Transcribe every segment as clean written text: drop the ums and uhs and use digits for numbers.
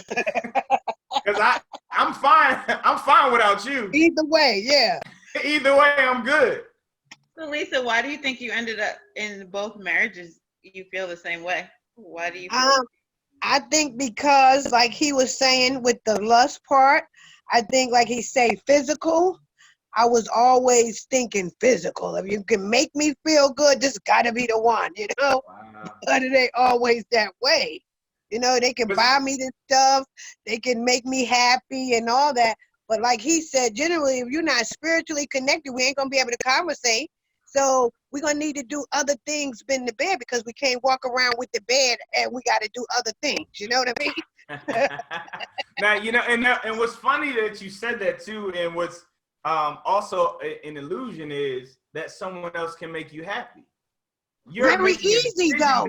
Because I'm fine. I'm fine without you. Either way, yeah. Either way, I'm good. So Lisa, why do you think you ended up in both marriages? You feel the same way? Why do you feel? I think because, like he was saying with the lust part, I think like he say physical. I was always thinking physical. If you can make me feel good, this got to be the one, you know? Wow. But it ain't always that way. You know, they can buy me this stuff. They can make me happy and all that. But like he said, generally, if you're not spiritually connected, we ain't going to be able to conversate. So we're going to need to do other things in the bed because we can't walk around with the bed and we got to do other things. You know what I mean? Now, you know, and what's funny that you said that too, and what's also an illusion is that someone else can make you happy. You're very easy though.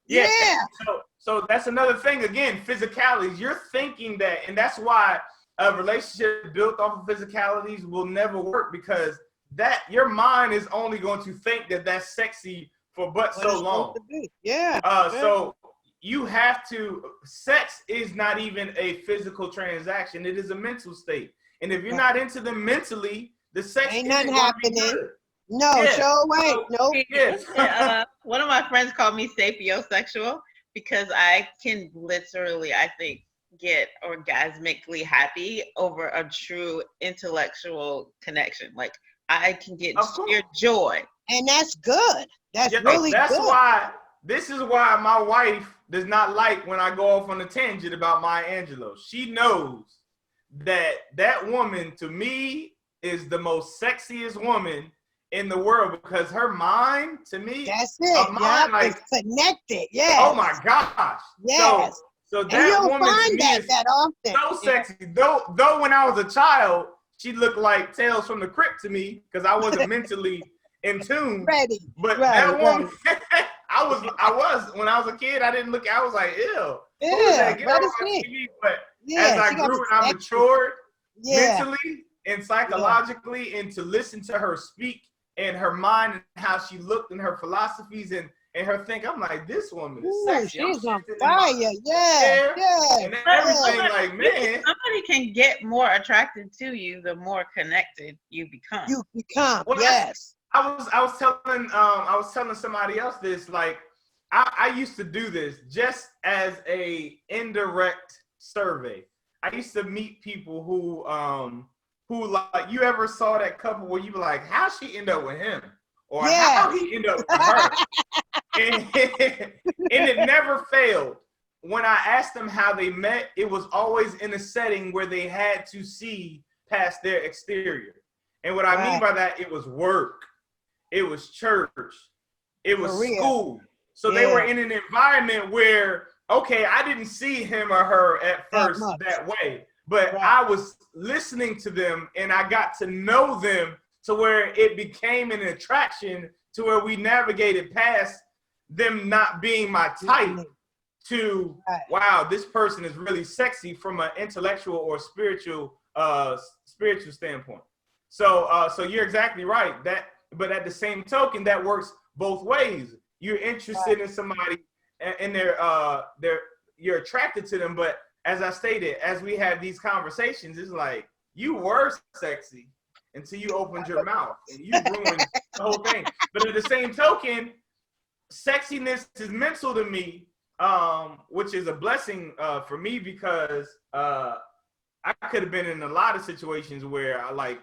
Yeah. So that's another thing. Again, physicalities. You're thinking that, and that's why a relationship built off of physicalities will never work, because that your mind is only going to think that that's sexy for but so long. Yeah. So you have to. Sex is not even a physical transaction. It is a mental state. And if you're not into them mentally, the sex ain't nothing happening. No, sure wait. Nope. Yeah. One of my friends called me sapiosexual because I can literally, I think, get orgasmically happy over a true intellectual connection. Like I can get sheer joy. And that's good. That's really that's good. This is why my wife does not like when I go off on a tangent about Maya Angelou. She knows that woman to me is the most sexiest woman in the world, because her mind to me, that's it. Mind, like, it's connected. Yes. Oh my gosh. Yes. So that woman to me is that often. So sexy. Though when I was a child, she looked like Tales from the Crypt to me because I wasn't mentally in tune. Ready. But that woman, I was when I was a kid. I didn't look. I was like, ew. Yeah. Who is that? Get off my TV. But as I grew and I matured mentally and psychologically, and to listen to her speak and her mind and how she looked and her philosophies and her think, I'm like, this woman is sexy. She's on fire. Yeah. And everything, like, man. Somebody can get more attracted to you the more connected you become. Well, yes. I was telling somebody else this, like, I used to do this just as a indirect survey. I used to meet people who like, you ever saw that couple where you were like, how'd she end up with him? Or how he end up with her? and it never failed. When I asked them how they met, it was always in a setting where they had to see past their exterior. And what I mean by that, it was work, it was church, it was school. So they were in an environment where, okay, I didn't see him or her at first that way, but I was listening to them and I got to know them to where it became an attraction to where we navigated past them not being my type to, wow, this person is really sexy from an intellectual or spiritual standpoint. So you're exactly right. But at the same token, that works both ways. You're interested in somebody and you're attracted to them. But as I stated, as we have these conversations, it's like, you were sexy until you opened your mouth and you ruined the whole thing. But at the same token, sexiness is mental to me, which is a blessing for me, because I could have been in a lot of situations where I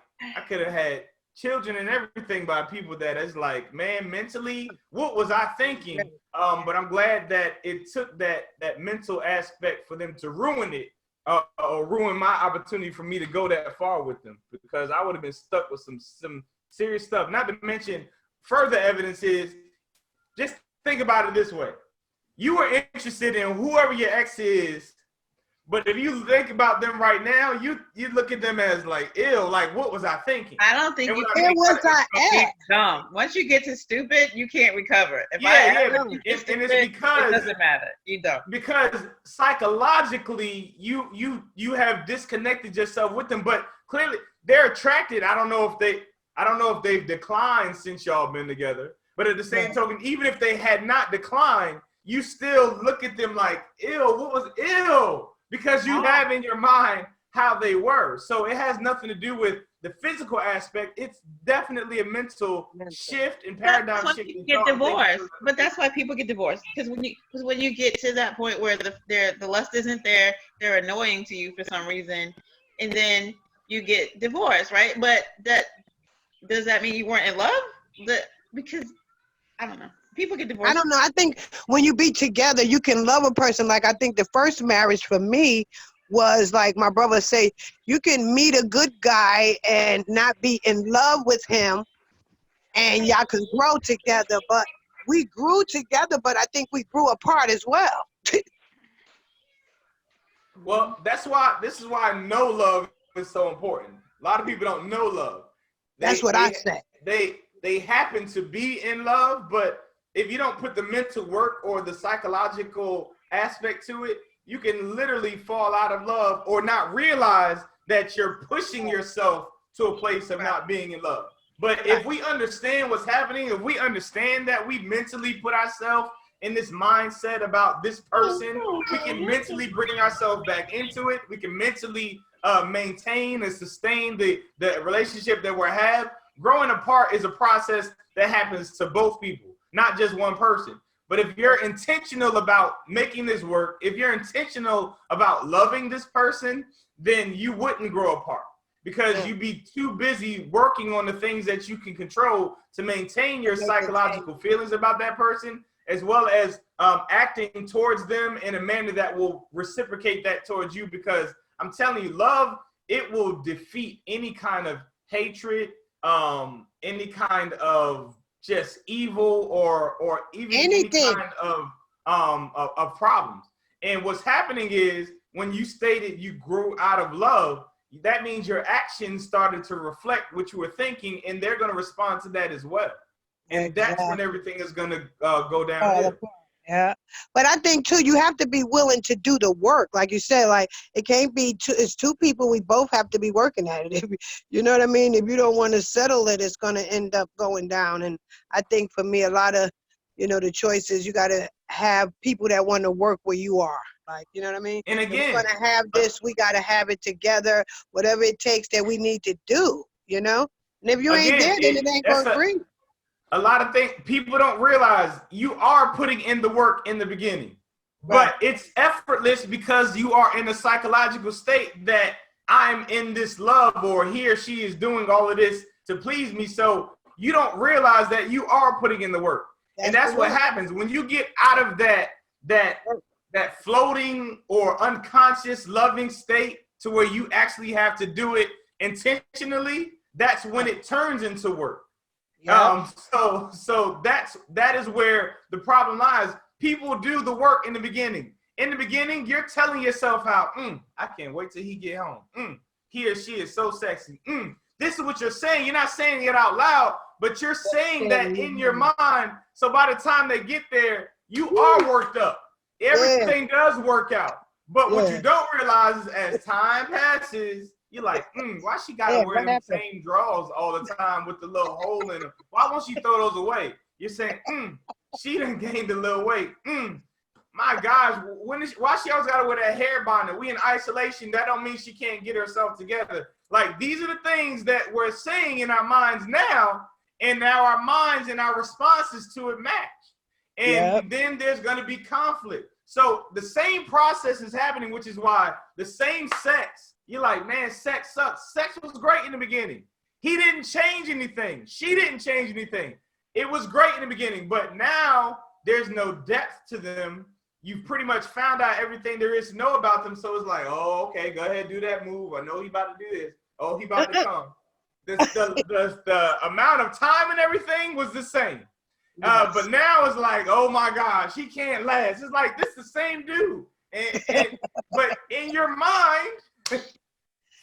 could have had children and everything by people that is like, man, mentally, what was I thinking? But I'm glad that it took that mental aspect for them to ruin it, or ruin my opportunity for me to go that far with them, because I would have been stuck with some serious stuff. Not to mention, further evidence is, just think about it this way. You were interested in whoever your ex is, but if you think about them right now, you look at them as like, ew, like, what was I thinking? I don't think it's dumb. Once you get to stupid, you can't recover. And it's because it doesn't matter. You don't. Because psychologically, you have disconnected yourself with them, but clearly they're attracted. I don't know if they've declined since y'all been together. But at the same token, even if they had not declined, you still look at them like, ew, what was ew? because you have in your mind how they were. So it has nothing to do with the physical aspect. It's definitely a mental shift and paradigm that's why shift. people get divorced. But that's why people get divorced, because when you get to that point where the lust isn't there, they're annoying to you for some reason, and then you get divorced, right? But does that mean you weren't in love? Because I don't know. People get divorced. I don't know. I think when you be together, you can love a person. Like, I think the first marriage for me was like my brother say, you can meet a good guy and not be in love with him, and y'all can grow together. But we grew together, but I think we grew apart as well. Well, this is why no love is so important. A lot of people don't know love. That's what I said. They happen to be in love, but if you don't put the mental work or the psychological aspect to it, you can literally fall out of love or not realize that you're pushing yourself to a place of not being in love. But if we understand what's happening, if we understand that we mentally put ourselves in this mindset about this person, we can mentally bring ourselves back into it. We can mentally maintain and sustain the relationship that we have. Growing apart is a process that happens to both people, not just one person. But if you're intentional about making this work, if you're intentional about loving this person, then you wouldn't grow apart, because you'd be too busy working on the things that you can control to maintain your psychological feelings about that person, as well as acting towards them in a manner that will reciprocate that towards you. Because I'm telling you, love, it will defeat any kind of hatred, any kind of just evil or even anything. Any kind of problems. And what's happening is, when you stated you grew out of love, that means your actions started to reflect what you were thinking, and they're going to respond to that as well. And that's when everything is going to go downhill. Yeah, but I think too, you have to be willing to do the work. Like you said, like it can't be it's two people. We both have to be working at it. You know what I mean? If you don't want to settle it, it's going to end up going down. And I think for me, a lot of, the choices, you got to have people that want to work where you are. Like, you know what I mean? And again, if we're going to have this, we got to have it together, whatever it takes that we need to do, And if you ain't there, then it ain't going to agree. A lot of things people don't realize, you are putting in the work in the beginning, but it's effortless because you are in a psychological state that I'm in this love, or he or she is doing all of this to please me. So you don't realize that you are putting in the work. And that's what happens when you get out of that floating or unconscious loving state to where you actually have to do it intentionally. That's when it turns into work. Yep. So that is where the problem lies. People do the work in the beginning. In the beginning, you're telling yourself how, I can't wait till he get home. He or she is so sexy. This is what you're saying. You're not saying it out loud, but you're saying that in your mind. So by the time they get there, you are worked up. Everything does work out. But what you don't realize is, as time passes, you're like, why she gotta wear the same drawers all the time with the little hole in them? Why won't she throw those away? You're saying, she done gained a little weight. My gosh, why she always gotta wear that hair bonnet? We in isolation. That don't mean she can't get herself together. Like, these are the things that we're saying in our minds now, and now our minds and our responses to it match. And then there's gonna be conflict. So the same process is happening, which is why the same sex, you're like, man, sex sucks. Sex was great in the beginning. He didn't change anything. She didn't change anything. It was great in the beginning, but now there's no depth to them. You've pretty much found out everything there is to know about them. So it's like, oh, okay, go ahead, do that move. I know he about to do this. Oh, he about to come. The amount of time and everything was the same. But now it's like, oh my gosh, he can't last. It's like, this is the same dude. But in your mind,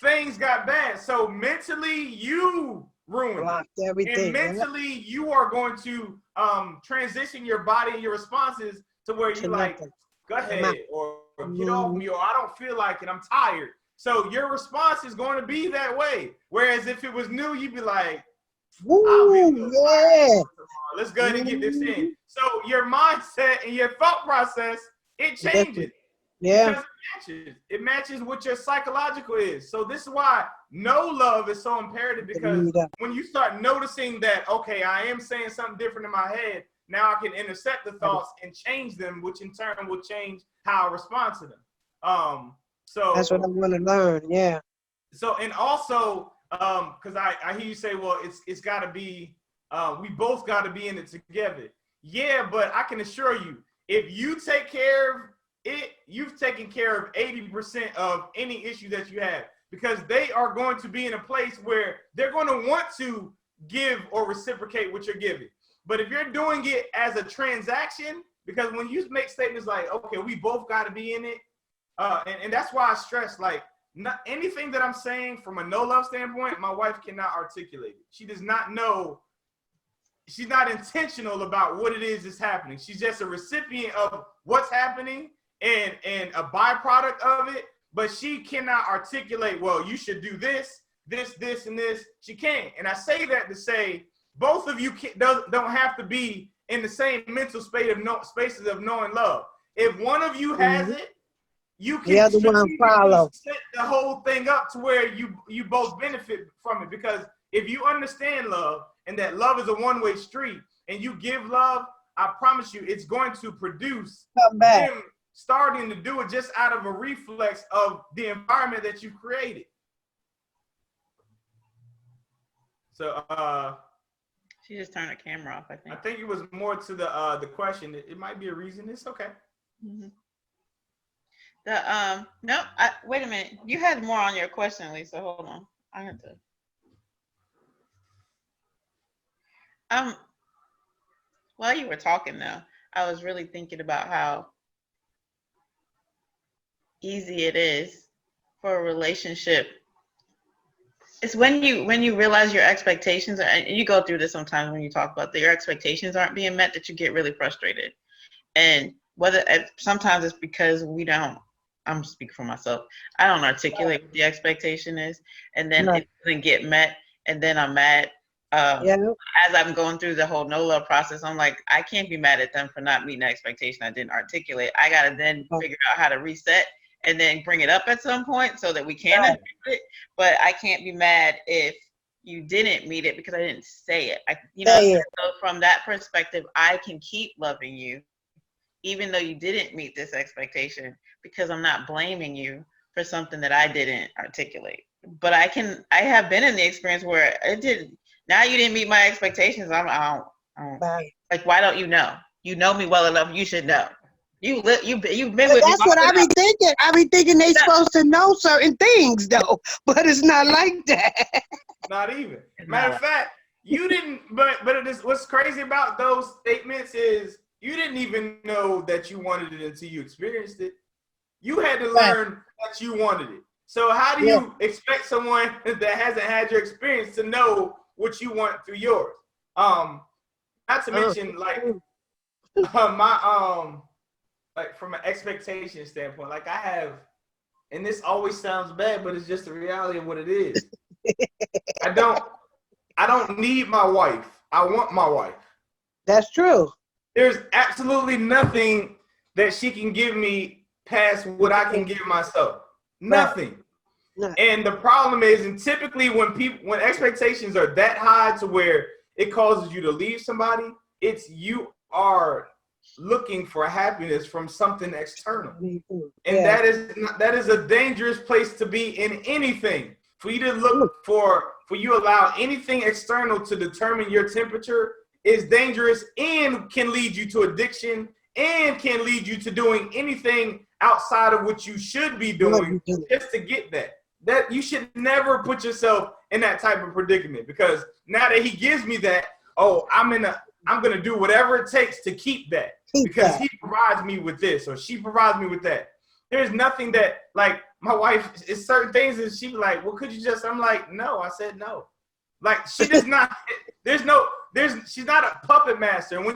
things got bad. So mentally, you ruined everything. And mentally, you are going to transition your body and your responses to where you're like, go ahead, or get off me, or I don't feel like it, I'm tired. So your response is going to be that way. Whereas if it was new, you'd be like, let's go ahead and get this in. So your mindset and your thought process, it changes. Yeah. Because it matches what your psychological is. So this is why no love is so imperative, because when you start noticing that, okay, I am saying something different in my head, now I can intercept the thoughts and change them, which in turn will change how I respond to them. So that's what I want to learn. Yeah. So, and also, because I hear you say, well, it's got to be, we both got to be in it together. Yeah, but I can assure you, if you take care of it, you've taken care of 80% of any issue that you have, because they are going to be in a place where they're going to want to give or reciprocate what you're giving. But if you're doing it as a transaction, because when you make statements like, okay, we both got to be in it, and that's why I stress, like, not anything that I'm saying from a no love standpoint, my wife cannot articulate it. She does not know. She's not intentional about what it is that's happening. She's just a recipient of what's happening and a byproduct of it. But she cannot articulate, well, you should do this, and this. She can't. And I say that to say both of you don't have to be in the same mental spaces of knowing love. If one of you has it, you can the other one follow. set the whole thing up to where you both benefit from it. Because if you understand love and that love is a one-way street and you give love, I promise you it's going to produce them starting to do it just out of a reflex of the environment that you created. So she just turned the camera off, I think. I think it was more to the question. It might be a reason. It's okay. Mm-hmm. No, wait a minute. You had more on your question, Lisa. Hold on. I have to. While you were talking though, I was really thinking about how easy it is for a relationship. It's when you realize your expectations are, and you go through this sometimes when you talk about that your expectations aren't being met, that you get really frustrated. And sometimes it's because I'm speaking for myself. I don't articulate what the expectation is, and then it doesn't get met, and then I'm mad. As I'm going through the whole no love process, I'm like, I can't be mad at them for not meeting the expectation I didn't articulate. I gotta then figure out how to reset and then bring it up at some point so that we can address it. But I can't be mad if you didn't meet it because I didn't say it. So from that perspective, I can keep loving you even though you didn't meet this expectation, because I'm not blaming you for something that I didn't articulate. But I have been in the experience where it did. Now you didn't meet my expectations. I don't like, why don't you know? You know me well enough. You should know. You've been with me. That's what I be thinking. I be thinking they supposed to know certain things though, but it's not like that. Not even. Matter of fact, you didn't. But it is. What's crazy about those statements is you didn't even know that you wanted it until you experienced it. You had to learn that you wanted it. So how do you expect someone that hasn't had your experience to know what you want through yours? Not to mention, like, like from an expectation standpoint, like I have, and this always sounds bad, but it's just the reality of what it is. I don't need my wife. I want my wife. That's true. There's absolutely nothing that she can give me past what I can give myself. Nothing. No. And the problem is, and typically when expectations are that high to where it causes you to leave somebody, it's you are looking for happiness from something external. And that is a dangerous place to be in anything. For you to look for you allow anything external to determine your temperature is dangerous and can lead you to addiction and can lead you to doing anything outside of what you should be doing just to get that. That you should never put yourself in that type of predicament, because now that he gives me that, I'm gonna do whatever it takes to keep that because he provides me with this or she provides me with that. There's nothing that, like, my wife is certain things and she's like, well, could you just, I'm like, no, I said no. Like, she does not, she's not a puppet master. And when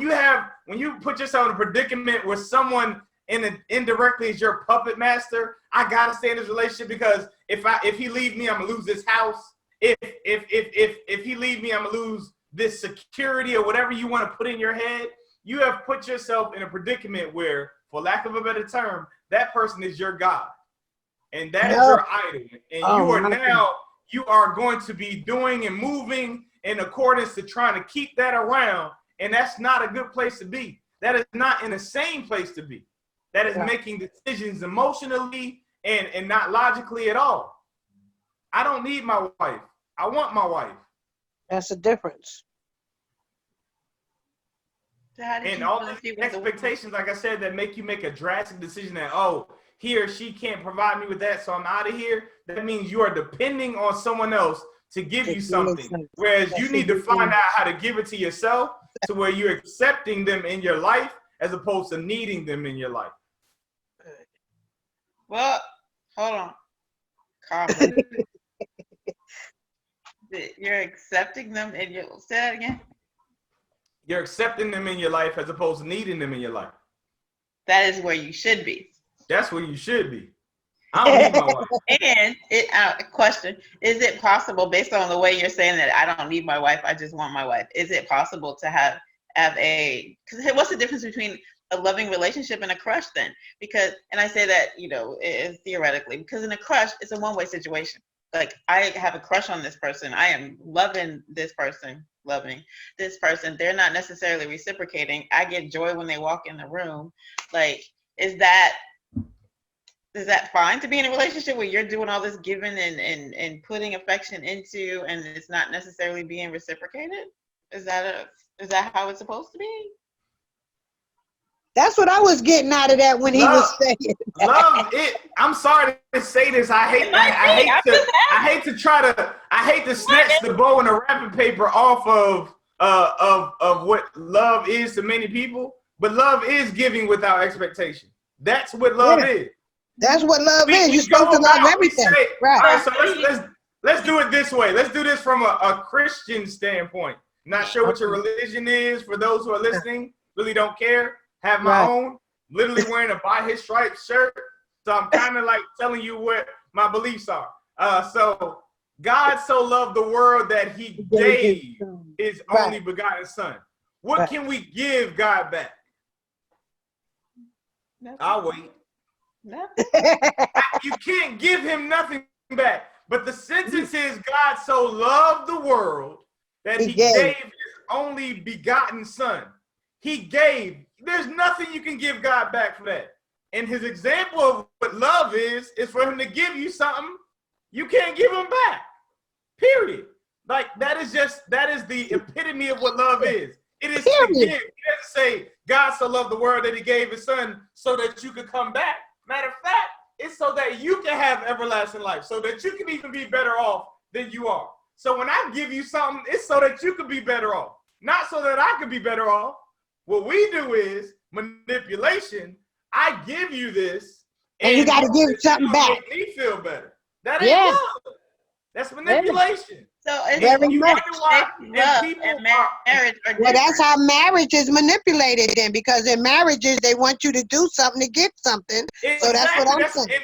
you put yourself in a predicament where someone indirectly is your puppet master, I gotta stay in this relationship because if he leaves me, I'm gonna lose this house. If he leaves me, I'm gonna lose this security or whatever you want to put in your head. You have put yourself in a predicament where for lack of a better term, that person is your God. And that is your idol. And you are going to be doing and moving in accordance to trying to keep that around. And that's not a good place to be. That is not in a sane place to be. That is making decisions emotionally and not logically at all. I don't need my wife. I want my wife. That's the difference. And all the expectations, like I said, that make you make a drastic decision that, oh, he or she can't provide me with that, so I'm out of here. That means you are depending on someone else to give you something. Whereas you need to find out how to give it to yourself to where you're accepting them in your life as opposed to needing them in your life. Well, hold on. Calm. You're accepting them in your, say that again? You're accepting them in your life as opposed to needing them in your life. That is where you should be. That's where you should be. I don't need my wife. And question, is it possible, based on the way you're saying that I don't need my wife, I just want my wife, is it possible to have a, because what's the difference between a loving relationship and a crush then? Because, and I say that, you know, theoretically, because in a crush, it's a one-way situation. Like, I have a crush on this person. I am loving this person. They're not necessarily reciprocating. I get joy when they walk in the room. Like, is that fine to be in a relationship where you're doing all this giving and putting affection into, and it's not necessarily being reciprocated? Is that how it's supposed to be? That's what I was getting out of that when he was saying that. Love it. I'm sorry to say this. I hate to snatch the bow and the wrapping paper off of what love is to many people. But love is giving without expectation. That's what love is. That's what love is. You're supposed to love everything. Right. All right, so let's do it this way. Let's do this from a Christian standpoint. Not sure what your religion is. For those who are listening, really don't care. Have my own. Literally wearing a By His Stripes shirt. So I'm kind of like telling you what my beliefs are. So God so loved the world that he gave his only begotten son. What can we give God back? Nothing. I'll wait. You can't give him nothing back. But the sentence is God so loved the world that he gave his only begotten son. He gave. There's nothing you can give God back for that. And his example of what love is for him to give you something you can't give him back. Period. Like that is the epitome of what love is. It is to give. He doesn't say God so loved the world that he gave his son so that you could come back. Matter of fact, it's so that you can have everlasting life, so that you can even be better off than you are. So when I give you something, it's so that you can be better off, not so that I can be better off. What we do is manipulation. I give you this, and you got to give something back. Make me feel better. That ain't love. That's manipulation. So very much. Well, that's how marriage is manipulated then, because in marriages they want you to do something to get something. Exactly. So that's what I'm saying.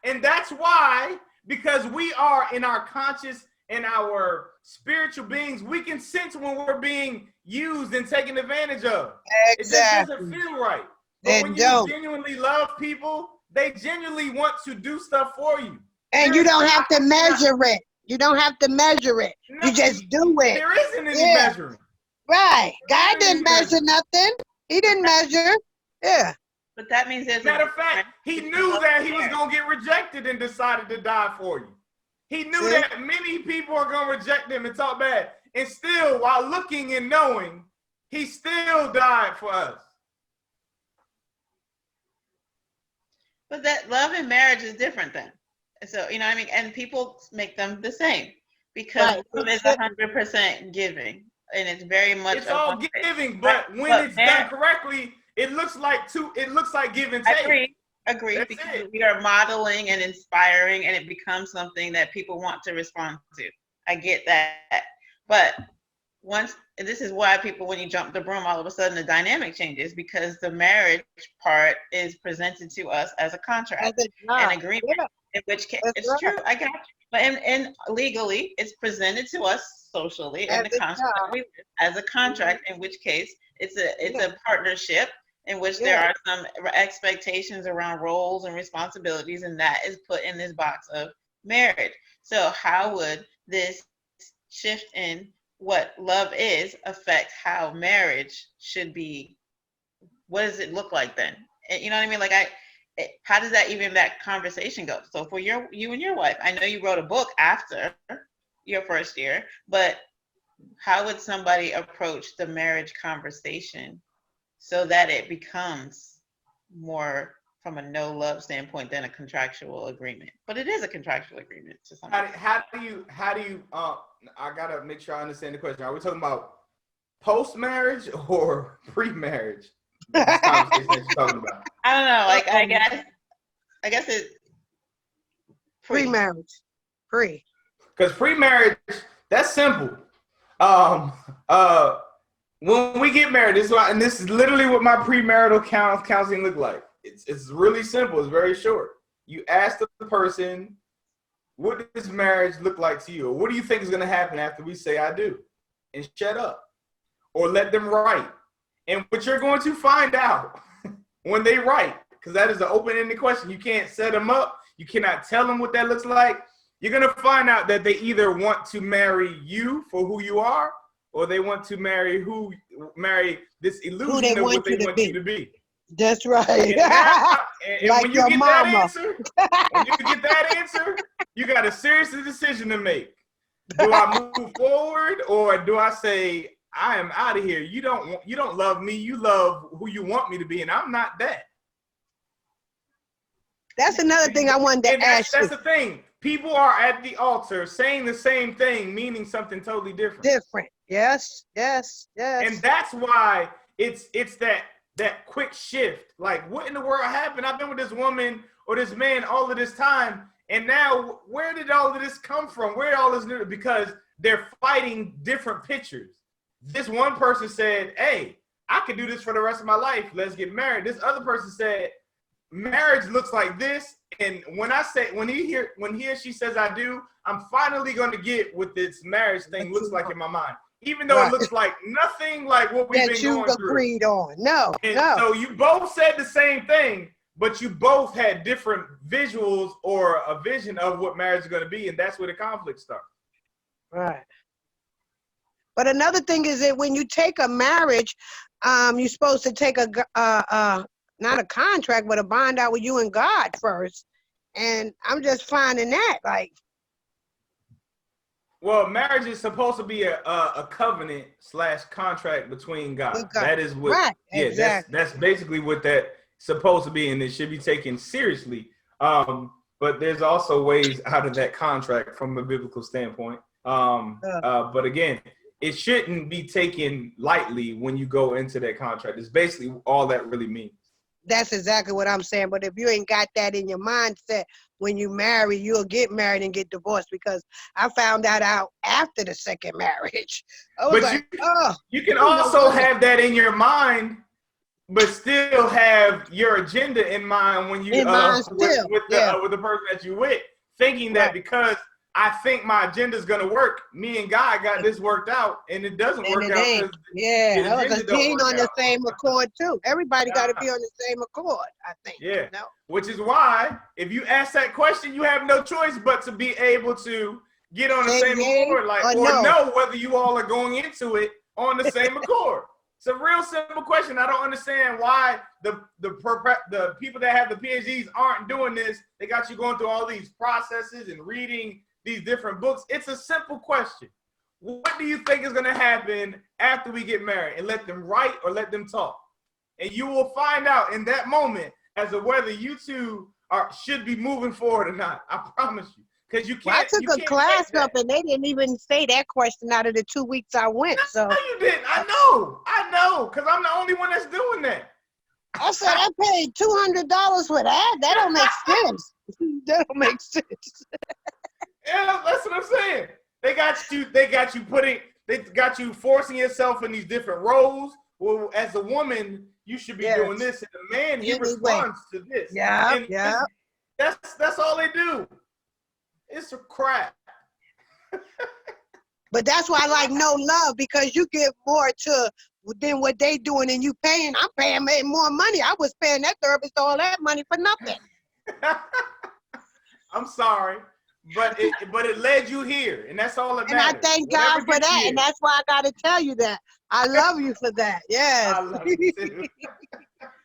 And that's why, because we are in our conscious and our spiritual beings, we can sense when we're being used and taken advantage of. Exactly. It just doesn't feel right. But when you genuinely love people, they genuinely want to do stuff for you. And you don't have to measure it. You don't have to measure it. You just do it. There isn't any measuring. Right. God didn't measure nothing. He didn't measure. Yeah. But that means there's matter of fact, he knew that he was going to get rejected and decided to die for you. He knew that many people are going to reject him and talk bad. And still, while looking and knowing, he still died for us. But that love and marriage is different then. So, you know what I mean? And people make them the same because love is 100% giving. And it's very much. It's all giving, but when it's done correctly, it looks like give and take. Agree, because we are modeling and inspiring, and it becomes something that people want to respond to. I get that. But this is why people, when you jump the broom, all of a sudden the dynamic changes, because the marriage part is presented to us as a contract, an agreement, in which case it's true. I got you. But and legally, it's presented to us socially in the contract as a contract, in which case it's a partnership. in which there are some expectations around roles and responsibilities, and that is put in this box of marriage. So how would this shift in what love is affect how marriage should be? What does it look like then? You know what I mean? Like how does that conversation go? So for you and your wife, I know you wrote a book after your first year, but how would somebody approach the marriage conversation so that it becomes more from a no love standpoint than a contractual agreement? But it is a contractual agreement to some extent. How do you I gotta make sure I understand the question. Are we talking about post-marriage or pre-marriage? This conversation that you're talking about. I don't know. Like I guess it's pre-marriage. Because pre-marriage, that's simple. When we get married, this is literally what my premarital counseling look like. It's really simple. It's very short. You ask the person, what does marriage look like to you? Or what do you think is going to happen after we say I do? And shut up. Or let them write. And what you're going to find out when they write, because that is an open-ended question. You can't set them up. You cannot tell them what that looks like. You're going to find out that they either want to marry you for who you are, or they want to marry this illusion of what they want you to be. That's right. And like when you your get mama. that answer, you got a serious decision to make. Do I move forward, or do I say, I am out of here? You don't love me. You love who you want me to be, and I'm not that. That's another thing I wanted to ask you. That's the thing. People are at the altar saying the same thing, meaning something totally different. Different. Yes. And that's why it's that quick shift. Like, what in the world happened? I've been with this woman or this man all of this time, and now where did all of this come from? Where did all this new? Because they're fighting different pictures. This one person said, hey, I could do this for the rest of my life. Let's get married. This other person said, marriage looks like this. And when he or she says I do, I'm finally going to get what this marriage thing looks like in my mind. Even though it looks like nothing like what we've been going through. Agreed on. No. So you both said the same thing, but you both had different visuals or a vision of what marriage is going to be. And that's where the conflict starts. Right. But another thing is that when you take a marriage, you're supposed to take not a contract, but a bond out with you and God first. And I'm just finding that like. Well, marriage is supposed to be a covenant / contract between God. That is what. Right. Yeah, exactly. That's basically what that's supposed to be, and it should be taken seriously. But there's also ways out of that contract from a biblical standpoint. But again, it shouldn't be taken lightly when you go into that contract. It's basically all that really means. That's exactly what I'm saying. But if you ain't got that in your mindset, when you marry, you'll get married and get divorced, because I found that out after the second marriage. I was you can also have that in your mind, but still have your agenda in mind when you with the person that you with, thinking that because I think my agenda is gonna work, me and God got this worked out, and it doesn't work out. Because he ain't on the same accord too. Everybody got to be on the same accord, I think. Yeah. You know? Which is why, if you ask that question, you have no choice but to be able to get on the same accord, or know whether you all are going into it on the same accord. It's a real simple question. I don't understand why the people that have the PhDs aren't doing this. They got you going through all these processes and reading these different books. It's a simple question. What do you think is going to happen after we get married? And let them write or let them talk. And you will find out in that moment as to whether you two should be moving forward or not. I promise you. Because you can't. Well, I took a class up and they didn't even say that question out of the 2 weeks I went. No, you didn't. I know. Because I'm the only one that's doing that. I said I paid $200 for that. That don't make sense. That don't make sense. Yeah, that's what I'm saying. They got you forcing yourself in these different roles. Well, as a woman, you should be doing this, and the man, he responds to this. Yeah. That's all they do. It's a crap. But that's why I like no love, because you give more to than what they doing and you paying. I'm paying more money. I was paying that therapist all that money for nothing. I'm sorry, but it led you here, and that's all that And I matters. thank Whatever God for gets you that, here. and that's why I got to tell you that. I love you for that. Yes. I love you too.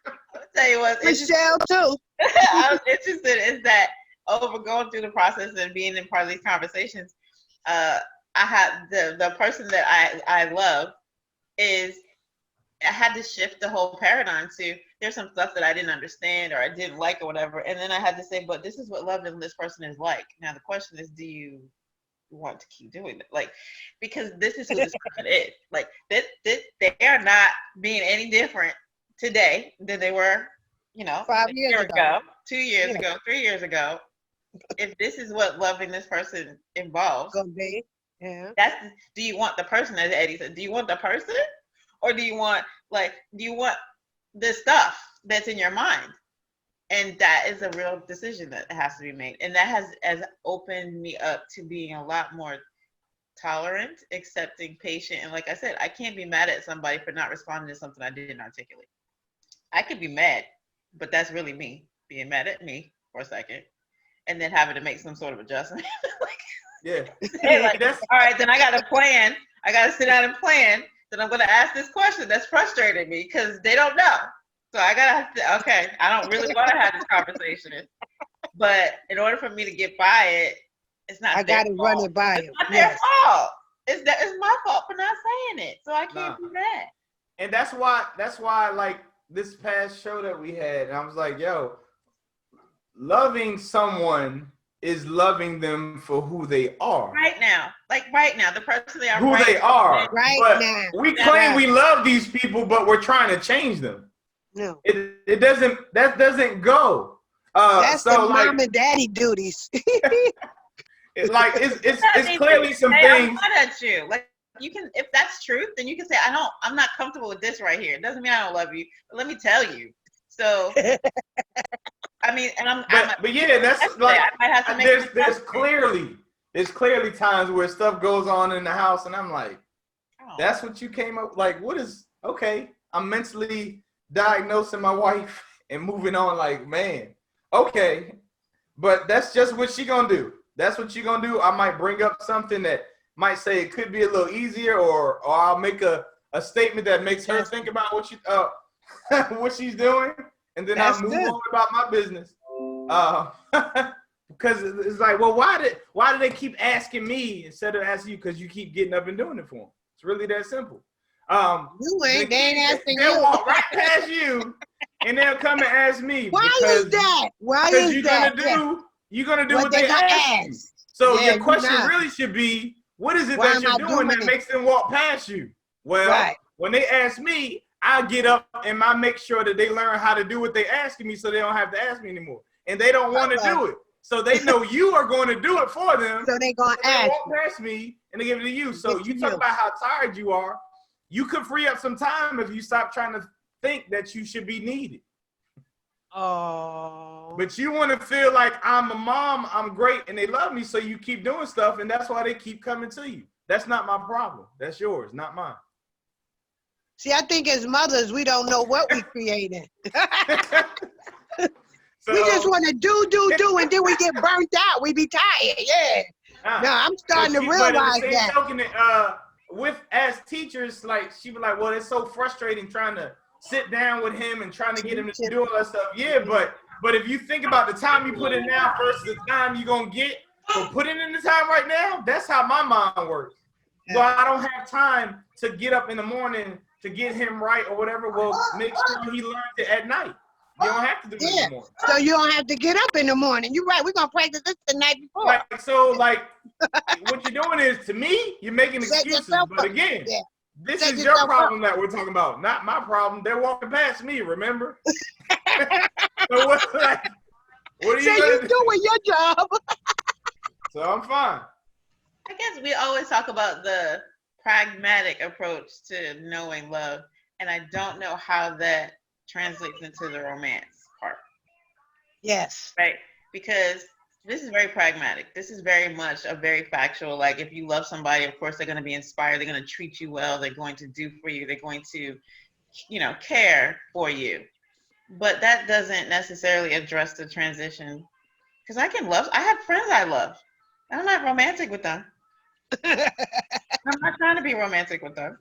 I'll tell you what's interesting. Michelle too. I was interested is that over going through the process and being in part of these conversations, I had the person that I love is I had to shift the whole paradigm to there's some stuff that I didn't understand or I didn't like or whatever. And then I had to say, but this is what love in this person is like. Now the question is, do you want to keep doing it? Like, because this is who this person is. Like they are not being any different today than they were, 5 years ago. 2 years ago, 3 years ago. If this is what loving this person involves, Gonna be. Yeah. Do you want the person, as Eddie said, do you want the person? Or do you want the stuff that's in your mind? And that is a real decision that has to be made. And that has opened me up to being a lot more tolerant, accepting, patient. And like I said, I can't be mad at somebody for not responding to something I didn't articulate. I could be mad, but that's really me being mad at me for a second and then having to make some sort of adjustment. Yeah. Like, all right, then I got a plan. I got to sit down and plan. Then I'm going to ask this question that's frustrating me because they don't know. So I got to, okay, I don't really want to have this conversation. But in order for me to get by it, it's not I got to run it by It's you. not their fault. It's my fault for not saying it. So I can't do that. And that's why like this past show that we had, and I was like, yo, loving someone is loving them for who they are. Right now, the person they are. Who they are. Right but now. We claim we love these people, but we're trying to change them. No. It doesn't go. That's so the like, mom and daddy duties. It's clearly some things. I'm mad at you. Like you can, if that's truth, then you can say, I'm not comfortable with this right here. It doesn't mean I don't love you, but let me tell you. So I mean, and but yeah, that's like I might have to make there's clearly times where stuff goes on in the house, and I'm like, that's what you came up like. What is okay? I'm mentally diagnosing my wife and moving on. Like, man, okay, but that's just what she gonna do. That's what you gonna do. I might bring up something that might say it could be a little easier, or I'll make a statement that makes her think about what what she's doing, and then I'll move on about my business. Because it's like, well, why do they keep asking me instead of asking you? Because you keep getting up and doing it for them. It's really that simple. They ain't asking you. They'll walk right past you, and they'll come and ask me. Why is that? You're gonna do what they ask you. So your question really should be, what is it that you're doing that makes them walk past you? Well, when they ask me, I get up and I make sure that they learn how to do what they're asking me, so they don't have to ask me anymore. And they don't want to do it, so they know you are going to do it for them. So they're gonna ask. Walk past me and they give it to you. So you talk about how tired you are. You could free up some time if you stop trying to think that you should be needed. Oh. But you want to feel like I'm a mom, I'm great, and they love me, so you keep doing stuff, and that's why they keep coming to you. That's not my problem. That's yours, not mine. See, I think as mothers, we don't know what we created. So, we just want to do, and then we get burnt out. We be tired. Yeah. No, I'm starting to realize that. Token, with as teachers, like she was like, well, it's so frustrating trying to sit down with him and trying to get him to do all that stuff. Yeah, but if you think about the time you put in now versus the time you're gonna get for putting in the time right now, that's how my mind works. So I don't have time to get up in the morning to get him right or whatever. Well, make sure he learns it at night. You don't have to do it in the morning. So you don't have to get up in the morning. You're right. We're gonna practice this the night before. What you're doing is, to me, you're making excuses. But again, this is your problem that we're talking about, not my problem. They're walking past me, remember? So what are you doing your job? So I'm fine. I guess we always talk about the pragmatic approach to knowing love, and I don't know how that translates into the romance part. Yes. Right? Because This is very pragmatic. This is very much a very factual. Like, if you love somebody, of course they're going to be inspired. They're going to treat you well. They're going to do for you. They're going to, care for you. But that doesn't necessarily address the transition. Because I have friends I love. I'm not romantic with them. I'm not trying to be romantic with them.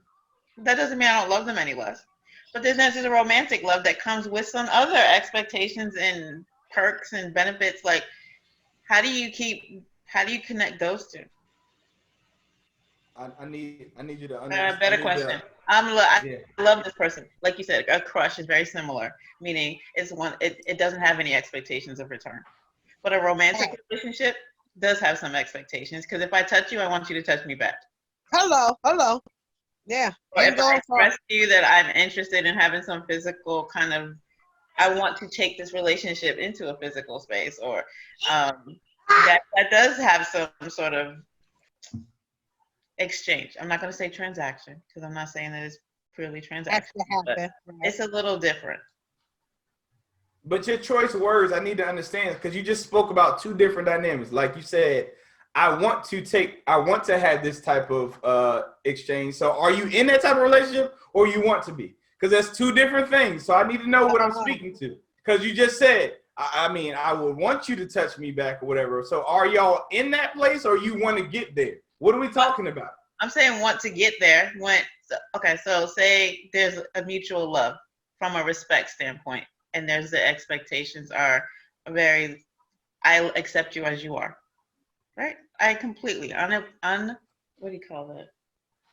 That doesn't mean I don't love them any less. But there's a romantic love that comes with some other expectations and perks and benefits. Like, how do you connect those two? I need you to understand. Better question. I love this person. Like you said, a crush is very similar, meaning it doesn't have any expectations of return. But a romantic relationship does have some expectations, because if I touch you, I want you to touch me back. Hello. Yeah. Or if I express to you that I'm interested in having some physical kind of, I want to take this relationship into a physical space, or that does have some sort of exchange. I'm not going to say transaction, because I'm not saying that it's purely transactional, but it's a little different. But your choice words, I need to understand, because you just spoke about two different dynamics. Like you said, I want to have this type of exchange. So are you in that type of relationship, or you want to be? Because that's two different things. So I need to know what I'm speaking to. Because you just said, I would want you to touch me back or whatever. So are y'all in that place, or you want to get there? What are we talking about? I'm saying want to get there. So say there's a mutual love from a respect standpoint, and there's the expectations are I accept you as you are, right? I completely what do you call that?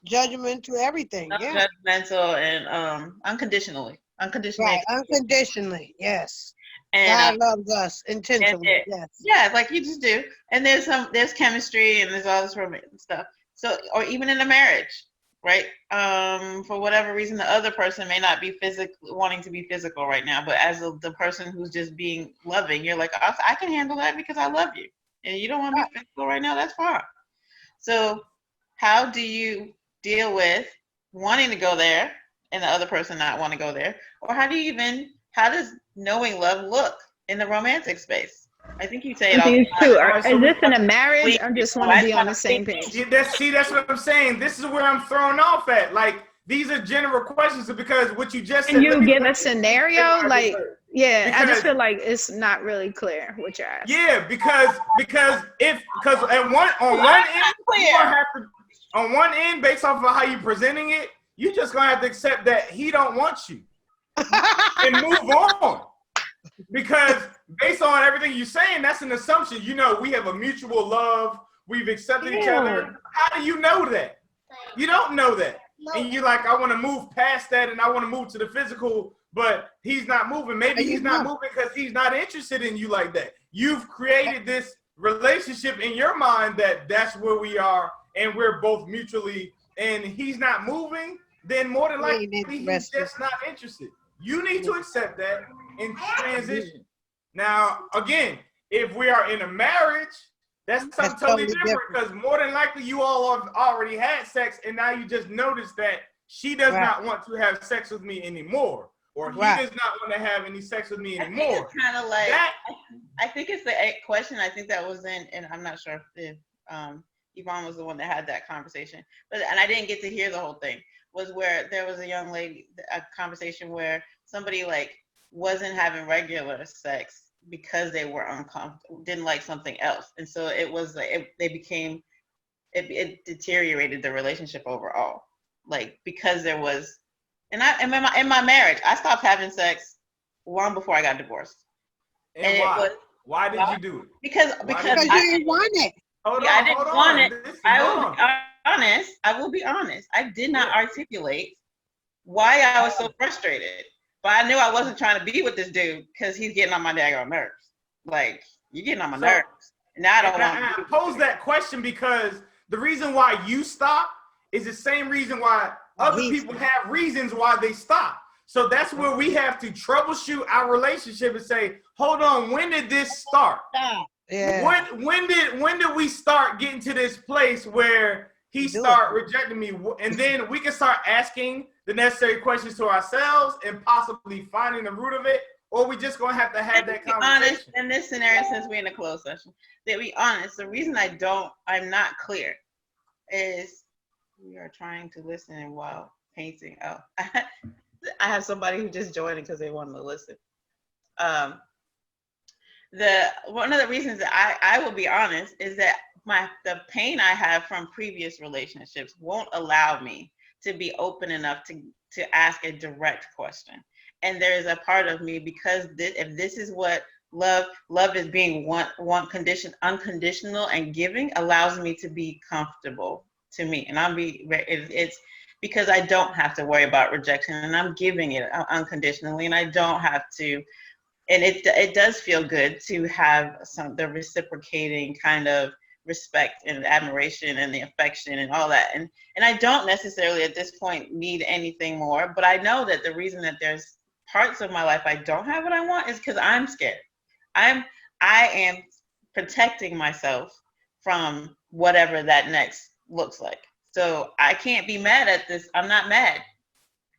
Judgment to everything. Yeah. Judgmental and unconditionally. Right. Unconditionally. Yes. And God loves us intentionally. Yes. Yeah, like you just do. And there's chemistry, and there's all this romantic stuff. So, or even in a marriage, right? For whatever reason, the other person may not be wanting to be physical right now, but as the person who's just being loving, you're like, I can handle that because I love you. And you don't want to be physical right now, that's fine. So how do you deal with wanting to go there and the other person not want to go there? Or how does knowing love look in the romantic space? I think you say it all the time. Is this in a marriage? I just want to be on the same page. That's what I'm saying. This is where I'm thrown off at. Like, these are general questions, because what you just said. Can you give a scenario? I just feel like it's not really clear what you're asking. Yeah, because on one end, based off of how you're presenting it, you're just gonna have to accept that he don't want you and move on. Because based on everything you're saying, that's an assumption. We have a mutual love. We've accepted each other. How do you know that? You don't know that. And you're like, I want to move past that, and I want to move to the physical, but he's not moving. Maybe he's not moving because he's not interested in you like that. You've created this relationship in your mind that's where we are, and we're both mutually, and he's not moving, then more than likely he's just not interested. You need to accept that and transition. Now, again, if we are in a marriage, that's something totally different, because more than likely you all have already had sex, and now you just notice that she does not want to have sex with me anymore, or he does not want to have any sex with me anymore. I think it's kind of like I think it's the question. I think that was and I'm not sure if Yvonne was the one that had that conversation, and I didn't get to hear the whole thing. Was where there was a young lady, a conversation where somebody wasn't having regular sex because they were uncomfortable, didn't like something else, and so it was it deteriorated the relationship overall. Because there was, in my marriage, I stopped having sex long before I got divorced. And why? Why did you do it? Because you didn't want it. I didn't want it. I will be honest. I did not articulate why I was so frustrated. But I knew I wasn't trying to be with this dude because he's getting on my daggone nerves. You're getting on my nerves. Now I don't want to pose that question because the reason why you stop is the same reason why other people have reasons why they stop. So that's where we have to troubleshoot our relationship and say, hold on, when did this start? Yeah. When did we start getting to this place where he start rejecting me? And then we can start asking the necessary questions to ourselves and possibly finding the root of it. or we just gonna have to have that conversation? Honest, in this scenario, since we're in a closed session, to be honest, the reason I'm not clear is we are trying to listen while painting. Oh, I have somebody who just joined because they wanted to listen. One of the reasons that I will be honest is that the pain I have from previous relationships won't allow me to be open enough to ask a direct question. And there is a part of me, because if this is what love is, being unconditional and giving, allows me to be comfortable to me. And it's because I don't have to worry about rejection, and I'm giving it unconditionally, and I don't have to. And it does feel good to have the reciprocating kind of respect and admiration and the affection and all that. And I don't necessarily at this point need anything more, but I know that the reason that there's parts of my life I don't have what I want is because I'm scared. I am protecting myself from whatever that next looks like. So I can't be mad at this. I'm not mad.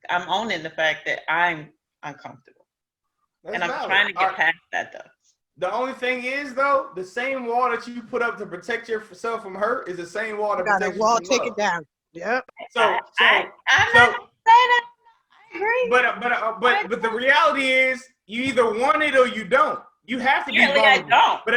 I'm owning the fact that I'm uncomfortable. And I'm trying to get past that, though. The only thing is, though, the same wall that you put up to protect yourself from hurt is the same wall that protects you from love. Take it down. Yep. I'm not saying that. I agree. But the reality is, you either want it or you don't. You have to be vulnerable. I don't. But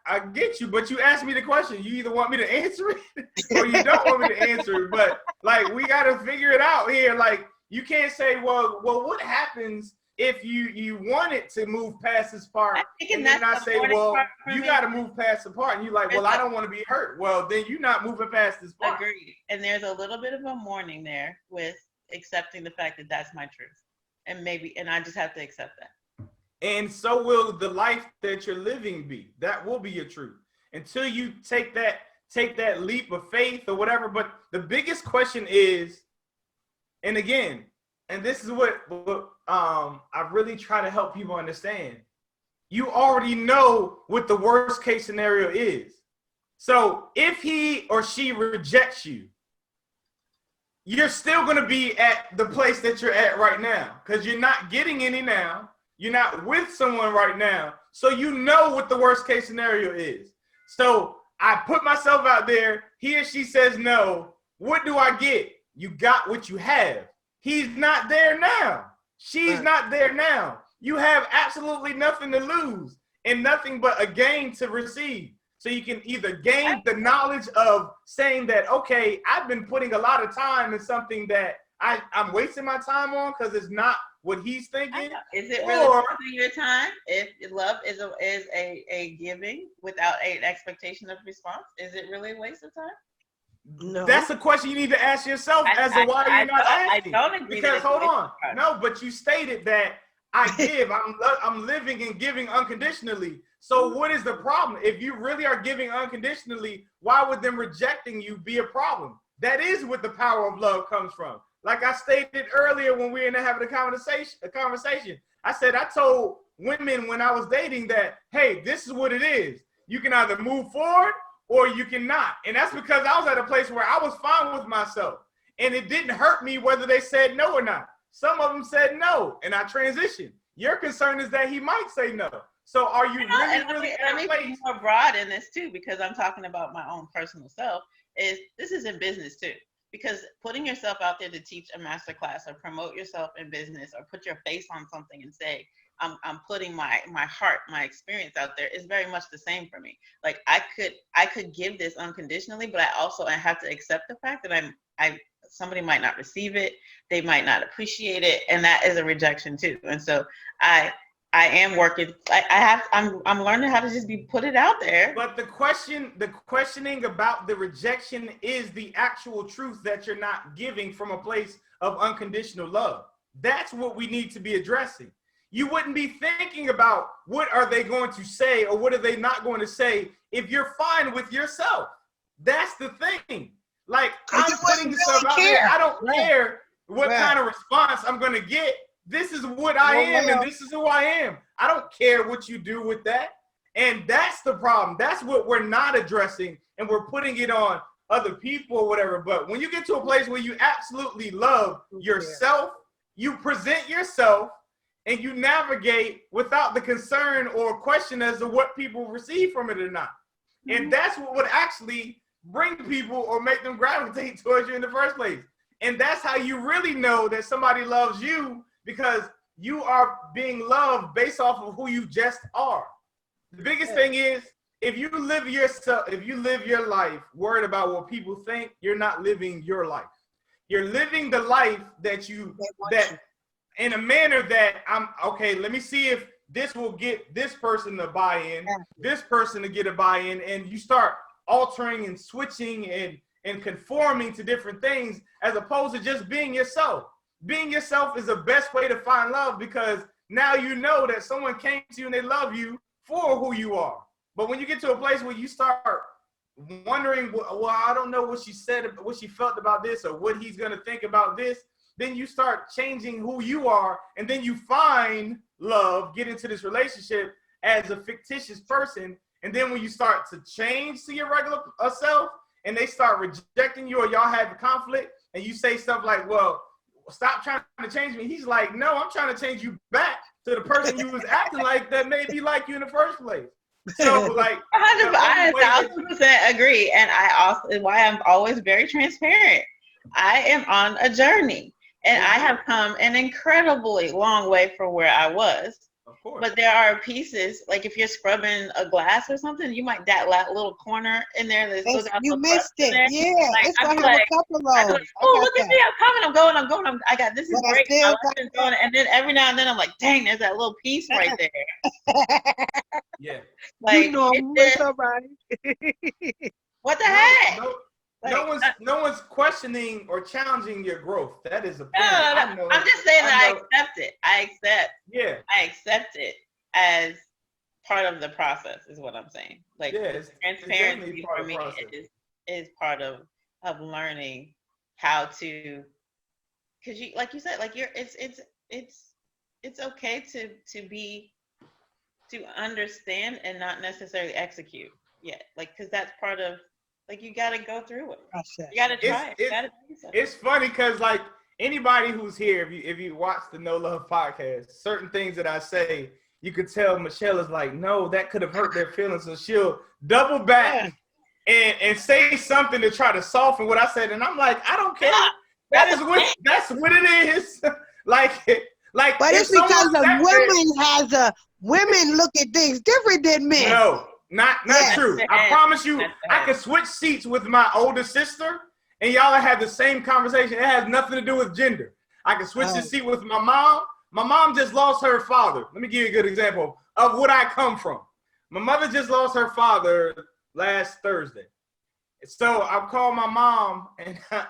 I get you. But you asked me the question. You either want me to answer it or you don't want me to answer it. But like, we got to figure it out here. Like, you can't say, well, what happens if you wanted to move past this part, and then I say, well, you got to move past the part, and you're like, well, I don't want to be hurt. Well, then you're not moving past this part. Agreed. And there's a little bit of a mourning there with accepting the fact that that's my truth, and I just have to accept that. And so will the life that you're living be. That will be your truth until you take that leap of faith or whatever. But the biggest question is, and again, and this is what I really try to help people understand. You already know what the worst case scenario is. So if he or she rejects you, you're still going to be at the place that you're at right now, because you're not getting any now. You're not with someone right now. So you know what the worst case scenario is. So I put myself out there. He or she says no. What do I get? You got what you have. He's not there now. She's not there now. You have absolutely nothing to lose and nothing but a gain to receive. So you can either gain the knowledge of saying that, okay, I've been putting a lot of time in something that I'm wasting my time on because it's not what he's thinking. Is it really wasting your time? If love is a giving without an expectation of response, is it really a waste of time? No. That's a question you need to ask yourself as to why you're not asking. I don't agree. Because hold on. No, but you stated that I give. I'm living and giving unconditionally. So what is the problem? If you really are giving unconditionally, why would them rejecting you be a problem? That is what the power of love comes from. Like I stated earlier when we were having a conversation, I said I told women when I was dating that, hey, this is what it is. You can either move forward or you cannot. And that's because I was at a place where I was fine with myself. And it didn't hurt me whether they said no or not. Some of them said no, and I transitioned. Your concern is that he might say no. So are you really let me be more broad in this too, because I'm talking about my own personal self, this is in business too. Because putting yourself out there to teach a master class or promote yourself in business or put your face on something and say, I'm putting my heart, my experience out there is very much the same for me. Like I could give this unconditionally, but I have to accept the fact that somebody might not receive it, they might not appreciate it, and that is a rejection too. And so I am working. I'm learning how to just put it out there. But the questioning about the rejection is the actual truth that you're not giving from a place of unconditional love. That's what we need to be addressing. You wouldn't be thinking about what are they going to say or what are they not going to say if you're fine with yourself. That's the thing. Like, I'm putting stuff out there. I don't care what kind of response I'm going to get. This is what I am, and this is who I am. I don't care what you do with that. And that's the problem. That's what we're not addressing, and we're putting it on other people or whatever. But when you get to a place where you absolutely love yourself, you present yourself, and you navigate without the concern or question as to what people receive from it or not. And that's what would actually bring people or make them gravitate towards you in the first place. And that's how you really know that somebody loves you, because you are being loved based off of who you just are. The biggest thing is, if you live your life worried about what people think, you're not living your life. You're living the life that in a manner that let me see if this will get this person to buy in, this person to get a buy-in, and you start altering and switching and conforming to different things as opposed to just being yourself. Being yourself is the best way to find love, because now you know that someone came to you and they love you for who you are. But when you get to a place where you start wondering, well, I don't know what she said, what she felt about this, or what he's going to think about this, then you start changing who you are, and then you find love, get into this relationship as a fictitious person. And then when you start to change to your regular self, and they start rejecting you, or y'all have a conflict, and you say stuff like, well, stop trying to change me. He's like, no, I'm trying to change you back to the person you was acting like that made me like you in the first place. So like, I 1,000% agree. And why I'm always very transparent. I am on a journey, and I have come an incredibly long way from where I was. Of course. But there are pieces, like if you're scrubbing a glass or something, you might that little corner in there that's still got you missed it. Yeah, like, it's gonna have a couple of those. Oh, look at me! I'm coming. I got this. Is great. And then every now and then I'm like, dang, there's that little piece right there. Yeah. Like, you know, somebody. What the heck? No one's questioning or challenging your growth. That is a point. No. I'm just saying that I accept it. I accept it as part of the process, is what I'm saying. Like, transparency for me is part of learning how to, because you, like you said, like it's okay to understand and not necessarily execute yet. Like, because that's part of, like, you got to go through it. You got to try it. It's funny because, like, anybody who's here, if you watch the No Love podcast, certain things that I say, you could tell Michelle is like, no, that could have hurt their feelings. So she'll double back and say something to try to soften what I said. And I'm like, I don't care. That's what it is. like, but it's because women look at things different than men. No. Not true. I promise you, I could switch seats with my older sister, and y'all have the same conversation. It has nothing to do with gender. I can switch the seat with my mom. My mom just lost her father. Let me give you a good example of what I come from. My mother just lost her father last Thursday. So I called my mom,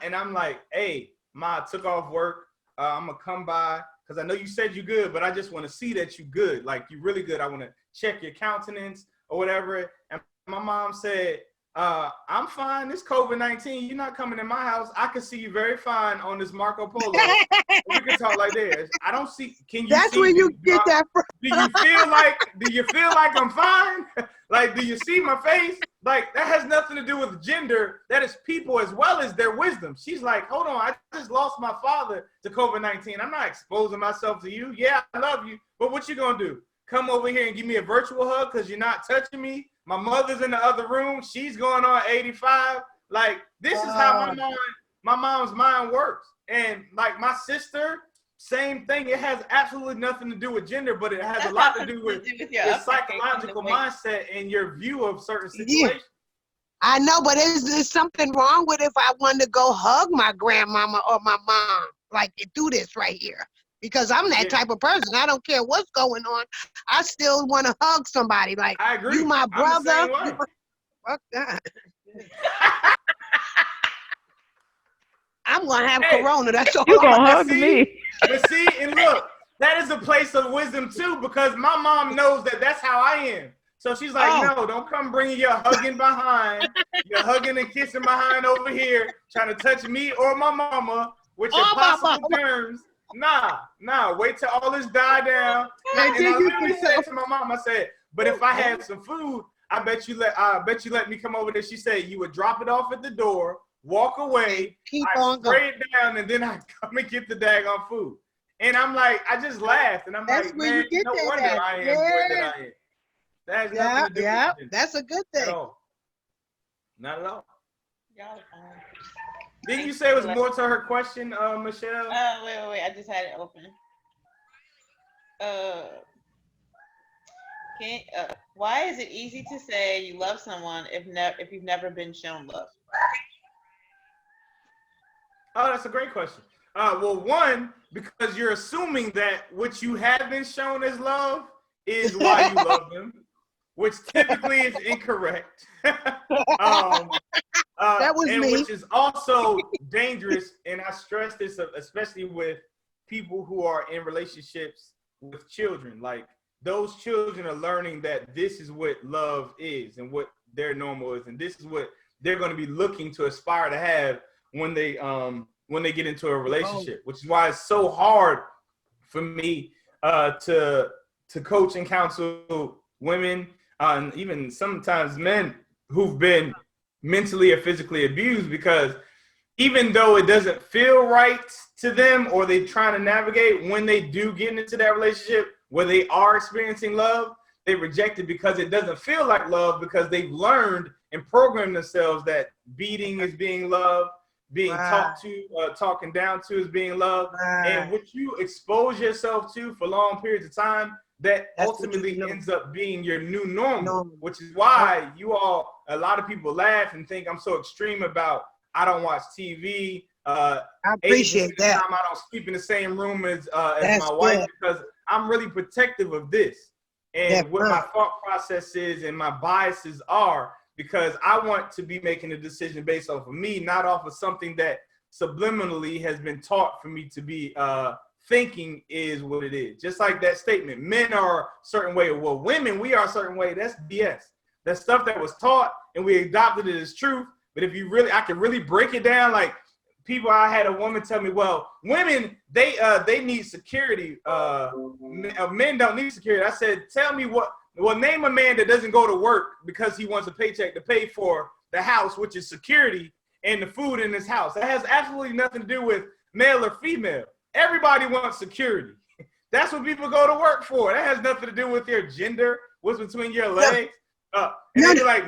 and I'm like, hey, Ma, I took off work. I'm going to come by because I know you said you good, but I just want to see that you good. Like, you really good. I want to check your countenance or whatever. And my mom said, I'm fine. This COVID-19, you're not coming in my house. I can see you very fine on this Marco Polo. We can talk like this. I don't see. Can you? That's where you get that from. Do you feel like I'm fine? Like, do you see my face? Like, that has nothing to do with gender. That is people as well as their wisdom. She's like, hold on, I just lost my father to COVID-19. I'm not exposing myself to you. Yeah, I love you, but what you gonna do? Come over here and give me a virtual hug because you're not touching me? My mother's in the other room. She's going on 85. Like, this is how my mom's mind works. And like my sister, same thing. It has absolutely nothing to do with gender, but it has a lot to do with your psychological mindset and your view of certain situations. Yeah. I know, but is something wrong with if I wanted to go hug my grandmama or my mom, like, do this right here? Because I'm that type of person. I don't care what's going on. I still want to hug somebody. Like, I agree. You my brother. Fuck that. I'm going to have corona. That's all. You're going to hug me. But see, and look, that is a place of wisdom too, because my mom knows that that's how I am. So she's like, no, don't come bringing your hugging behind. You're hugging and kissing behind over here, trying to touch me or my mama with your possible terms. Nah, wait till all this die down. And I literally said to my mom, I said, but if I had some food, I bet you let me come over there. She said you would drop it off at the door, walk away, I spray it down, and then I come and get the daggone food. And I'm like, I just laughed, and I'm That's like, where man, you get no that wonder at. I am Yeah. the way that I am. That has nothing to do with it That's a good at thing. all. Not at all. Y'all Didn't you say it was more to her question, Michelle? Wait. I just had it open. Why is it easy to say you love someone if you've never been shown love? Oh, that's a great question. Well, one, because you're assuming that what you have been shown as love is why you love them, which typically is incorrect. That was and me. which is also dangerous. And I stress this, especially with people who are in relationships with children. Like, those children are learning that this is what love is and what their normal is, and this is what they're going to be looking to aspire to have when they get into a relationship. Which is why it's so hard for me to coach and counsel women, and even sometimes men who've been mentally or physically abused, because even though it doesn't feel right to them, or they're trying to navigate, when they do get into that relationship where they are experiencing love, they reject it because it doesn't feel like love, because they've learned and programmed themselves that beating is being love, being talked to, talking down to is being love. And what you expose yourself to for long periods of time, that's ultimately ends up being your new normal, which is why a lot of people laugh and think I'm so extreme about, I don't watch TV. I appreciate that. Time I don't sleep in the same room as my wife, because I'm really protective of this and what my thought process is and my biases are, because I want to be making a decision based off of me, not off of something that subliminally has been taught for me to be thinking is what it is. Just like that statement, men are a certain way. Well, women, we are a certain way. That's BS. That's stuff that was taught and we adopted it as truth. But if you really, I can really break it down. Like, I had a woman tell me, well, women, they need security. Men don't need security. I said, tell me name a man that doesn't go to work because he wants a paycheck to pay for the house, which is security, and the food in his house. That has absolutely nothing to do with male or female. Everybody wants security. That's what people go to work for. That has nothing to do with your gender, what's between your legs. And they're like,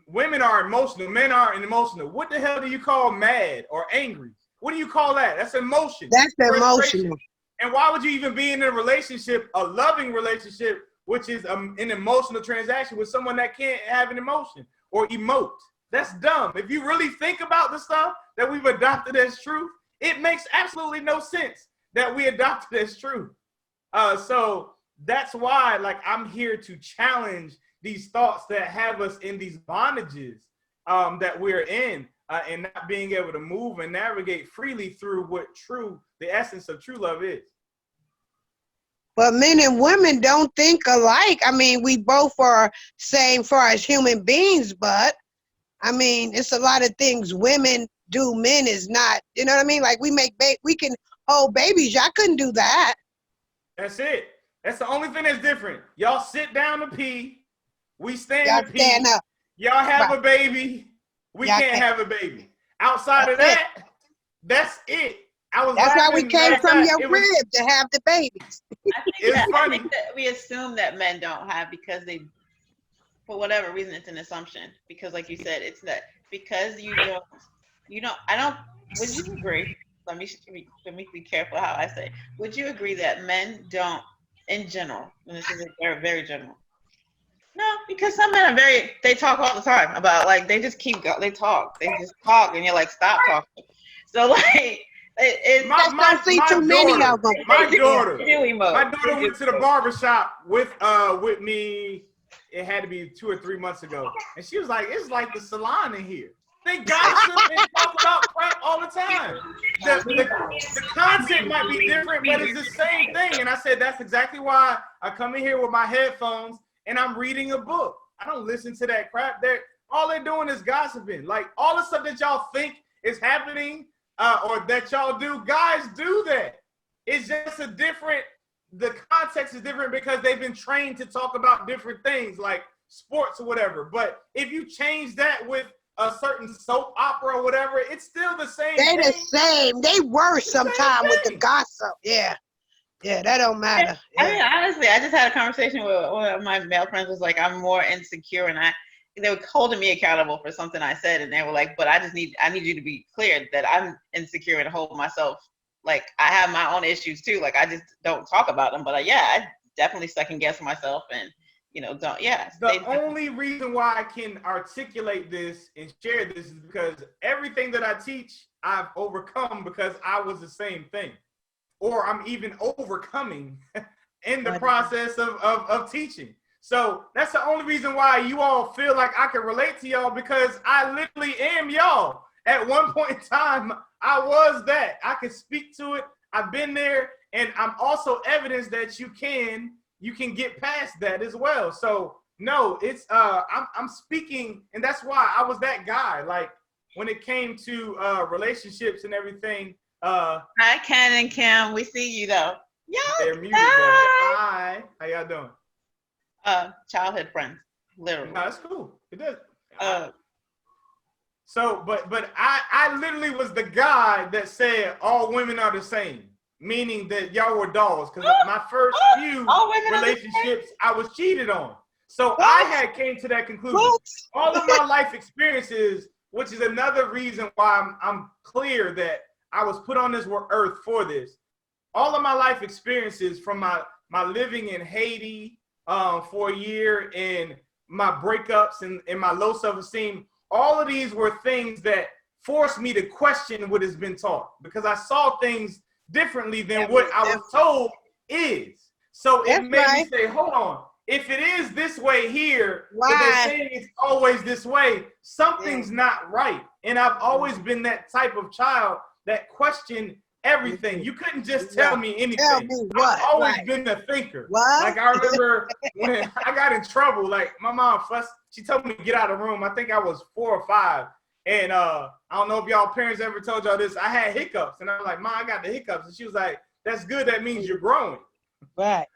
women are emotional, men aren't emotional. What the hell do you call mad or angry? What do you call that? That's emotion. That's emotional. And why would you even be in a relationship, a loving relationship, which is an emotional transaction with someone that can't have an emotion or emote? That's dumb. If you really think about the stuff that we've adopted as truth, it makes absolutely no sense that we adopted as truth. So that's why, like, I'm here to challenge these thoughts that have us in these bondages that we're in, and not being able to move and navigate freely through what the essence of true love is. But men and women don't think alike. I mean, we both are same far as human beings, but I mean, it's a lot of things women do, men is not. You know what I mean? Like, we can hold babies. I couldn't do that. That's it. That's the only thing that's different. Y'all sit down to pee. We stand to pee. Up. Y'all have a baby. We can't have a baby. Outside of that, that's it. That's why we came from your rib to have the babies. I think that we assume that men don't have because they, for whatever reason, it's an assumption. Because, like you said, it's that because you don't. Would you agree? Let me be careful how I say. Would you agree that men don't, in general, and this is very, very general? No, because some men they talk all the time about, like, they just keep going. They just talk, and you're like, stop talking. So, like, my daughter went to the barbershop with me. It had to be 2 or 3 months ago, and she was like, "It's like the salon in here. They gossip and talk about crap all the time. The content might be different, but it's the same thing." And I said, "That's exactly why I come in here with my headphones and I'm reading a book. I don't listen to that crap. All they're doing is gossiping. Like, all the stuff that y'all think is happening or that y'all do, guys do that. It's just the context is different because they've been trained to talk about different things like sports or whatever. But if you change that with a certain soap opera or whatever, it's still the same They thing. the same. They worse sometime with the gossip. Yeah. Yeah, that don't matter. Yeah. I mean, honestly, I just had a conversation with one of my male friends. Was like, I'm more insecure, and they were holding me accountable for something I said, and they were like, but I need you to be clear that I'm insecure and hold myself. Like, I have my own issues too. Like, I just don't talk about them. But I definitely second guess myself, and don't. Yeah. The only reason why I can articulate this and share this is because everything that I teach, I've overcome because I was the same thing. Or I'm even overcoming in the process of teaching. So that's the only reason why you all feel like I can relate to y'all, because I literally am y'all. At one point in time, I was that. I can speak to it. I've been there, and I'm also evidence that you can get past that as well. So no, it's I'm speaking, and that's why I was that guy. Like when it came to relationships and everything. Hi, Ken and Kim. We see you though. Yeah. They're muted. Hi. How y'all doing? Childhood friends, literally. No, that's cool. It does. So, but I literally was the guy that said all women are the same, meaning that y'all were dolls. Because my first few relationships, I was cheated on. So I came to that conclusion. All of my life experiences, which is another reason why I'm clear that I was put on this earth for this. All of my life experiences, from my living in Haiti for a year, and my breakups and my low self-esteem, all of these were things that forced me to question what has been taught, because I saw things differently than what I was told is. So it made me say, hold on, if it is this way here, but they're saying it's always this way, something's not right. And I've always been that type of child that questioned everything. You couldn't just tell me anything. Tell me what? I've always been a thinker. What? Like I remember when I got in trouble, like my mom fussed, she told me to get out of the room. I think I was 4 or 5. And I don't know if y'all parents ever told y'all this. I had hiccups. And I'm like, Mom, I got the hiccups. And she was like, that's good. That means you're growing. Right.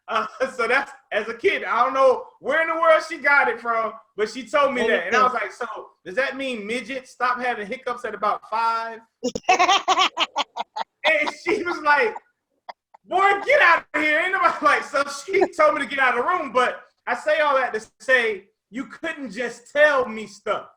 So that's, as a kid, I don't know where in the world she got it from, but she told me that. And I was like, so does that mean midgets stop having hiccups at about 5? And she was like, boy, get out of here. Ain't nobody like, so she told me to get out of the room. But I say all that to say, you couldn't just tell me stuff.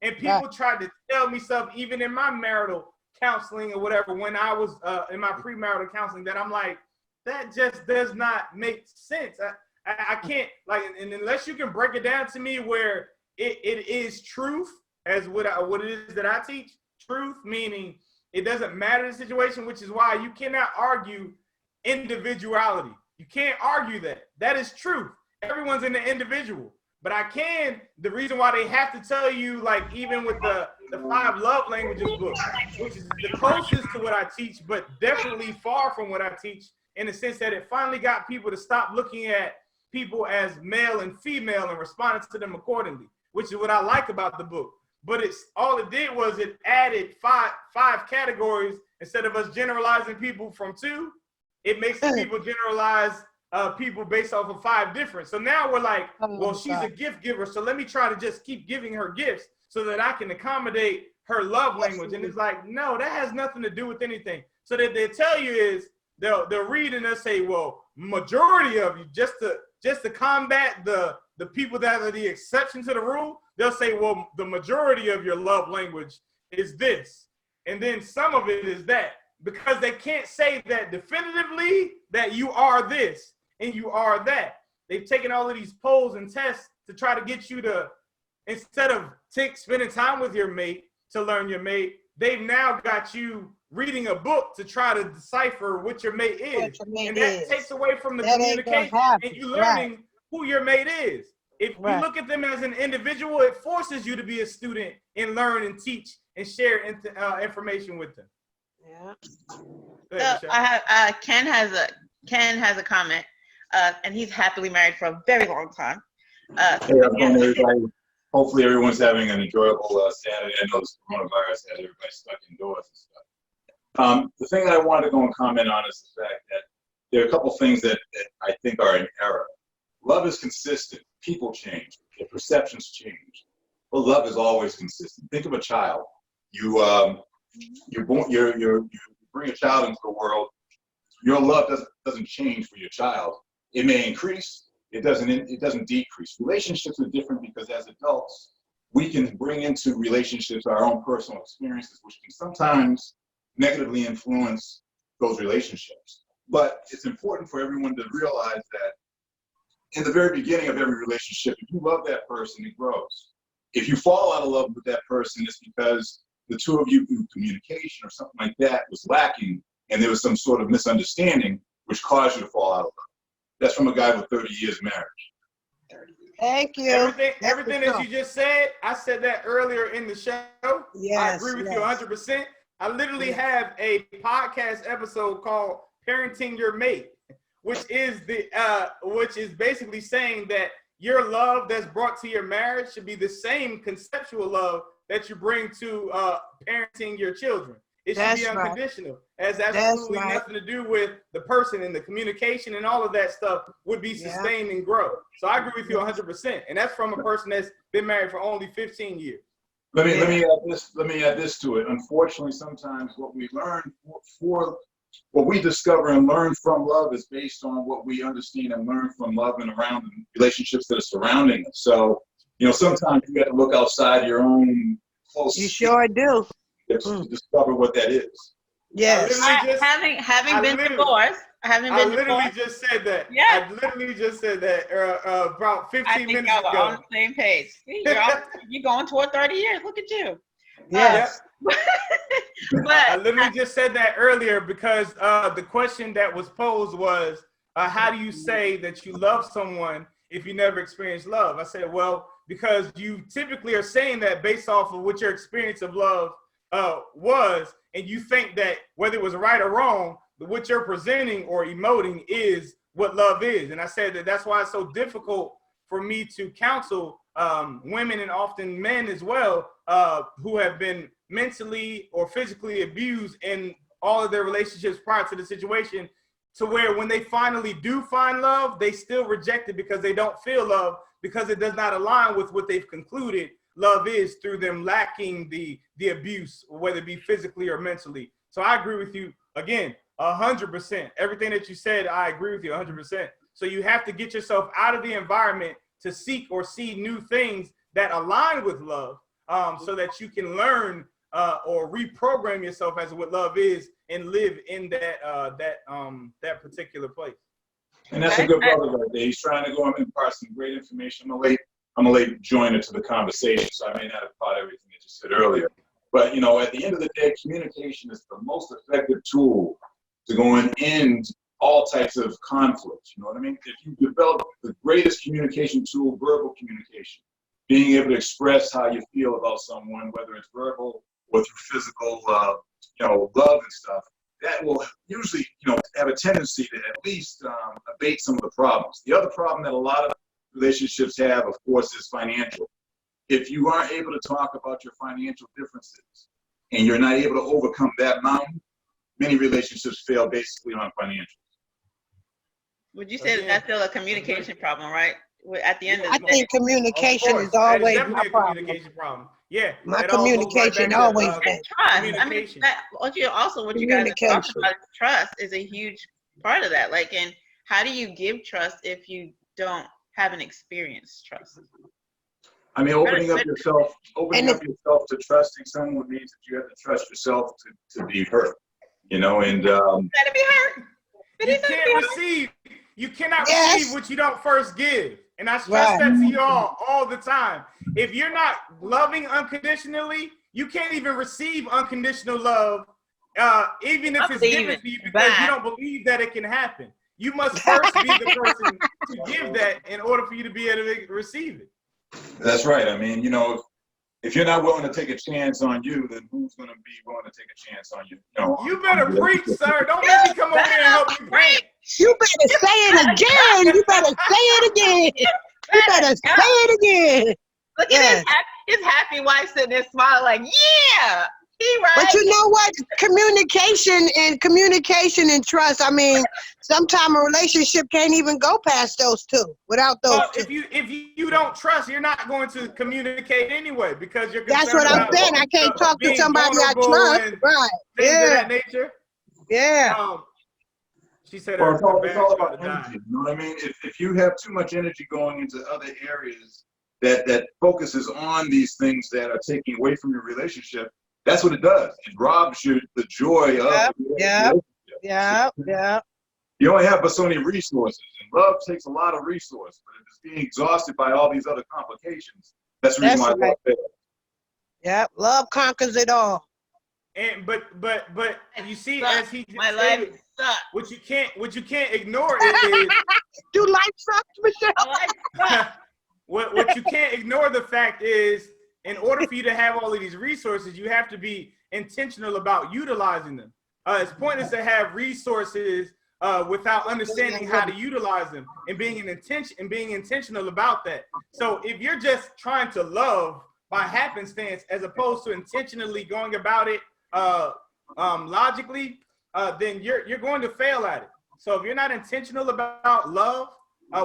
And people tried to tell me stuff, even in my marital counseling or whatever, when I was in my premarital counseling, that I'm like, that just does not make sense. I can't, like, and unless you can break it down to me where it is truth, as what it is that I teach, truth, meaning it doesn't matter the situation, which is why you cannot argue individuality. You can't argue that. That is truth. Everyone's in the individual. But I can, the reason why they have to tell you, like even with the 5 love languages book, which is the closest to what I teach, but definitely far from what I teach, in the sense that it finally got people to stop looking at people as male and female and responding to them accordingly, which is what I like about the book. But all it did was it added five categories. Instead of us generalizing people from 2, it makes people generalize people based off of 5 different. So now we're like, well, she's a gift giver, so let me try to just keep giving her gifts so that I can accommodate her love language. And it's like, no, that has nothing to do with anything. So that they tell you is they'll read and they'll say, well, majority of you, just to combat the people that are the exception to the rule, they'll say, well, the majority of your love language is this. And then some of it is that, because they can't say that definitively that you are this and you are that. They've taken all of these polls and tests to try to get you to, instead of spending time with your mate to learn your mate, they've now got you reading a book to try to decipher what your mate is. And that takes away from the communication and you learning who your mate is. If you look at them as an individual, it forces you to be a student and learn and teach and share information with them. Yeah. So I have Ken has a comment, and he's happily married for a very long time. Hey, everybody. Hopefully everyone's having an enjoyable Saturday. I know this coronavirus has everybody stuck indoors and stuff. The thing that I wanted to go and comment on is the fact that there are a couple things that I think are in error. Love is consistent. People change. Their perceptions change. Well, love is always consistent. Think of a child. You bring a child into the world. Your love doesn't change for your child. It may increase. It doesn't decrease. Relationships are different because as adults, we can bring into relationships our own personal experiences, which can sometimes negatively influence those relationships. But it's important for everyone to realize that in the very beginning of every relationship, if you love that person, it grows. If you fall out of love with that person, it's because the two of you through communication or something like that was lacking, and there was some sort of misunderstanding which caused you to fall out of love. That's from a guy with 30 years of marriage. Thank you. Everything that you just said, I said that earlier in the show. Yes, I agree with you 100%. I literally have a podcast episode called "Parenting Your Mate," which is basically saying that your love that's brought to your marriage should be the same conceptual love that you bring to parenting your children. It should be unconditional. Right. It has absolutely nothing to do with the person, and the communication and all of that stuff would be sustained and grow. So I agree with you 100%. And that's from a person that's been married for only 15 years. Let me add this to it. Unfortunately, sometimes what we learn what we discover and learn from love is based on what we understand and learn from love and around the relationships that are surrounding us. So, sometimes you got to look outside your own close. You sure do. To discover what that is. Yes. Having been divorced. I literally just said that. Yeah. I literally just said that about 15 minutes ago. We're on the same page. See, you're going toward 30 years. Look at you. Yes. But I literally just said that earlier because the question that was posed was, how do you say that you love someone if you never experienced love? I said, well, because you typically are saying that based off of what your experience of love was, and you think that whether it was right or wrong, what you're presenting or emoting is what love is. And I said that's why it's so difficult for me to counsel women and often men as well who have been mentally or physically abused in all of their relationships prior to the situation, to where when they finally do find love, they still reject it because they don't feel love, because it does not align with what they've concluded love is through them lacking the abuse, whether it be physically or mentally. So I agree with you again, 100%. Everything that you said, I agree with you 100%. So you have to get yourself out of the environment to seek or see new things that align with love, so that you can learn or reprogram yourself as what love is and live in that particular place. And that's a good brother right there. He's trying to go and impart some great information. I'm a late joiner to the conversation, so I may not have caught everything that you said earlier. But, at the end of the day, communication is the most effective tool to go and end all types of conflict. You know what I mean? If you develop the greatest communication tool, verbal communication, being able to express how you feel about someone, whether it's verbal or through physical, love and stuff, that will usually, have a tendency to at least abate some of the problems. The other problem that a lot of relationships have, of course, is financial. If you aren't able to talk about your financial differences and you're not able to overcome that mountain, many relationships fail basically on financials. Would you say that's still a communication problem, right? At the end of the day, I think communication is always my problem. Communication problem. Yeah, my communication always been trust. I mean, what you guys are talking about, trust is a huge part of that. Like, and how do you give trust if you haven't experienced trust? I mean, opening up yourself to trusting someone means that you have to trust yourself to be hurt. And gotta be hurt. You cannot receive what you don't first give. And I stress that to you all the time. If you're not loving unconditionally, you can't even receive unconditional love, even if it's given to you, because you don't believe that it can happen. You must first be the person to give that in order for you to be able to receive it. That's right. I mean, if you're not willing to take a chance on you, then who's going to be willing to take a chance on you? You better preach, sir. Don't make me come over here and help you preach. You better say it again. You better say it again. You better say it again. Look at his happy wife sitting there smiling like, yeah. Right. But you know what? Communication and trust. I mean, sometimes a relationship can't even go past those two without those two. If you don't trust, you're not going to communicate anyway because you're concerned That's what I'm about saying. I can't talk to being somebody I vulnerable trust. and Right. things of Yeah. that nature. Yeah. She said Well, her it's all battery's about about to die. energy. You know what I mean? If you have too much energy going into other areas that focuses on these things that are taking away from your relationship, that's what it does. It robs you the joy of the relationship. Yeah. You only have but so many resources, and love takes a lot of resource. But if it's being exhausted by all these other complications, that's the reason why love fails. Yep. Love conquers it all. And but you see, Sucks. as he just My stated, life sucks. what you can't ignore is Do life suck, Michelle? My life sucks. what you can't ignore the fact is, in order for you to have all of these resources, you have to be intentional about utilizing them. It's pointless to have resources without understanding how to utilize them and being intentional about that. So if you're just trying to love by happenstance as opposed to intentionally going about it logically, then you're going to fail at it. So if you're not intentional about love,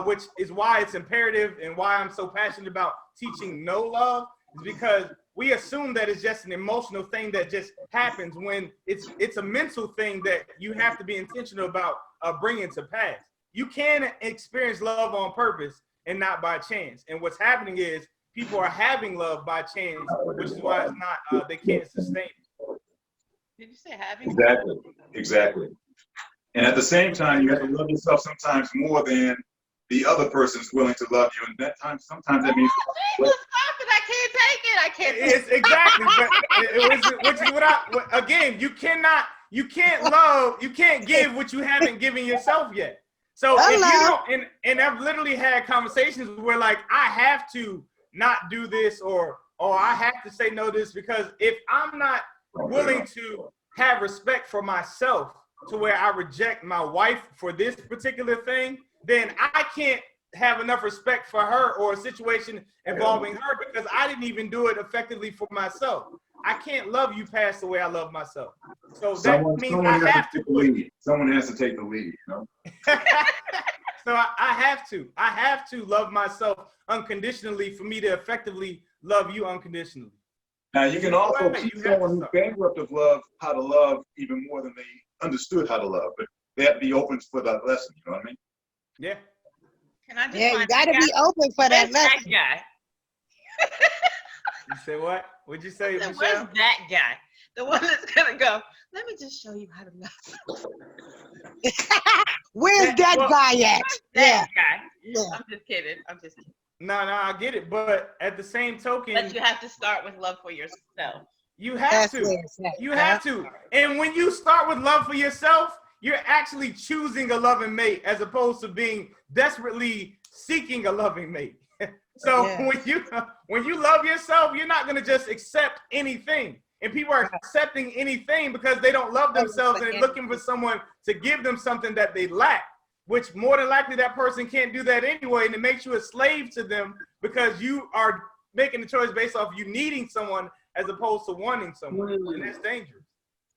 which is why it's imperative and why I'm so passionate about teaching no love, is because we assume that it's just an emotional thing that just happens when it's a mental thing that you have to be intentional about bringing to pass. You can experience love on purpose and not by chance. And what's happening is people are having love by chance, which is why it's not they can't sustain it. Did you say having? Exactly. And at the same time, you have to love yourself sometimes more than the other person's willing to love you. And sometimes that means. Jesus, stop it! I can't take it. I can't. It's exactly, which is what again, you can't give what you haven't given yourself yet. So if you don't, and I've literally had conversations where like I have to not do this or I have to say no to this, because if I'm not willing to have respect for myself to where I reject my wife for this particular thing, then I can't have enough respect for her or a situation involving her because I didn't even do it effectively for myself. I can't love you past the way I love myself. So that means I have to lead. Someone has to take the lead, you know? So I have to love myself unconditionally for me to effectively love you unconditionally. Now you can also teach someone who's bankrupt of love how to love even more than they understood how to love, but they have to be open for that lesson, you know what I mean? Yeah. Can I just you gotta be open for that lesson. That guy. You say what? What'd you say, Michelle? Where's that guy? The one that's gonna go, let me just show you how to love. Where's that guy at? That guy. Yeah. I'm just kidding. No, I get it. But at the same token, but you have to start with love for yourself. You have to. You have to. And when you start with love for yourself, you're actually choosing a loving mate as opposed to being desperately seeking a loving mate. So when you love yourself, you're not gonna just accept anything. And people are accepting anything because they don't love themselves and they're looking for someone to give them something that they lack, which more than likely that person can't do that anyway. And it makes you a slave to them because you are making the choice based off you needing someone as opposed to wanting someone. And that's dangerous.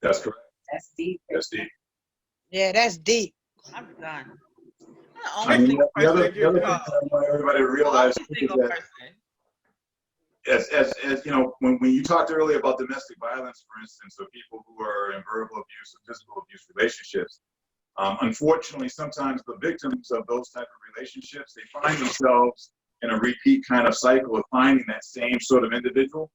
That's correct. That's deep. That's deep. Yeah, that's deep. I'm done. I mean, the other thing I want everybody to realize is that as you know, when you talked earlier about domestic violence, for instance, or people who are in verbal abuse or physical abuse relationships, unfortunately, sometimes the victims of those type of relationships, they find themselves in a repeat kind of cycle of finding that same sort of individual.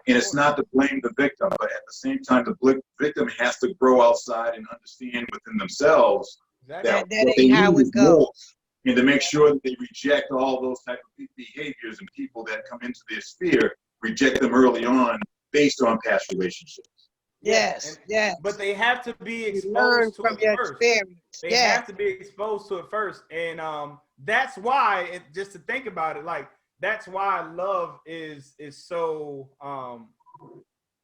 And it's not to blame the victim, but at the same time, the victim has to grow outside and understand within themselves that ain't how it goes. And to make sure that they reject all those type of behaviors and people that come into their sphere, reject them early on based on past relationships. Yes, yes. But they have to be exposed to it first. Experience. They have to be exposed to it first. And that's why, just to think about it, like, that's why love is so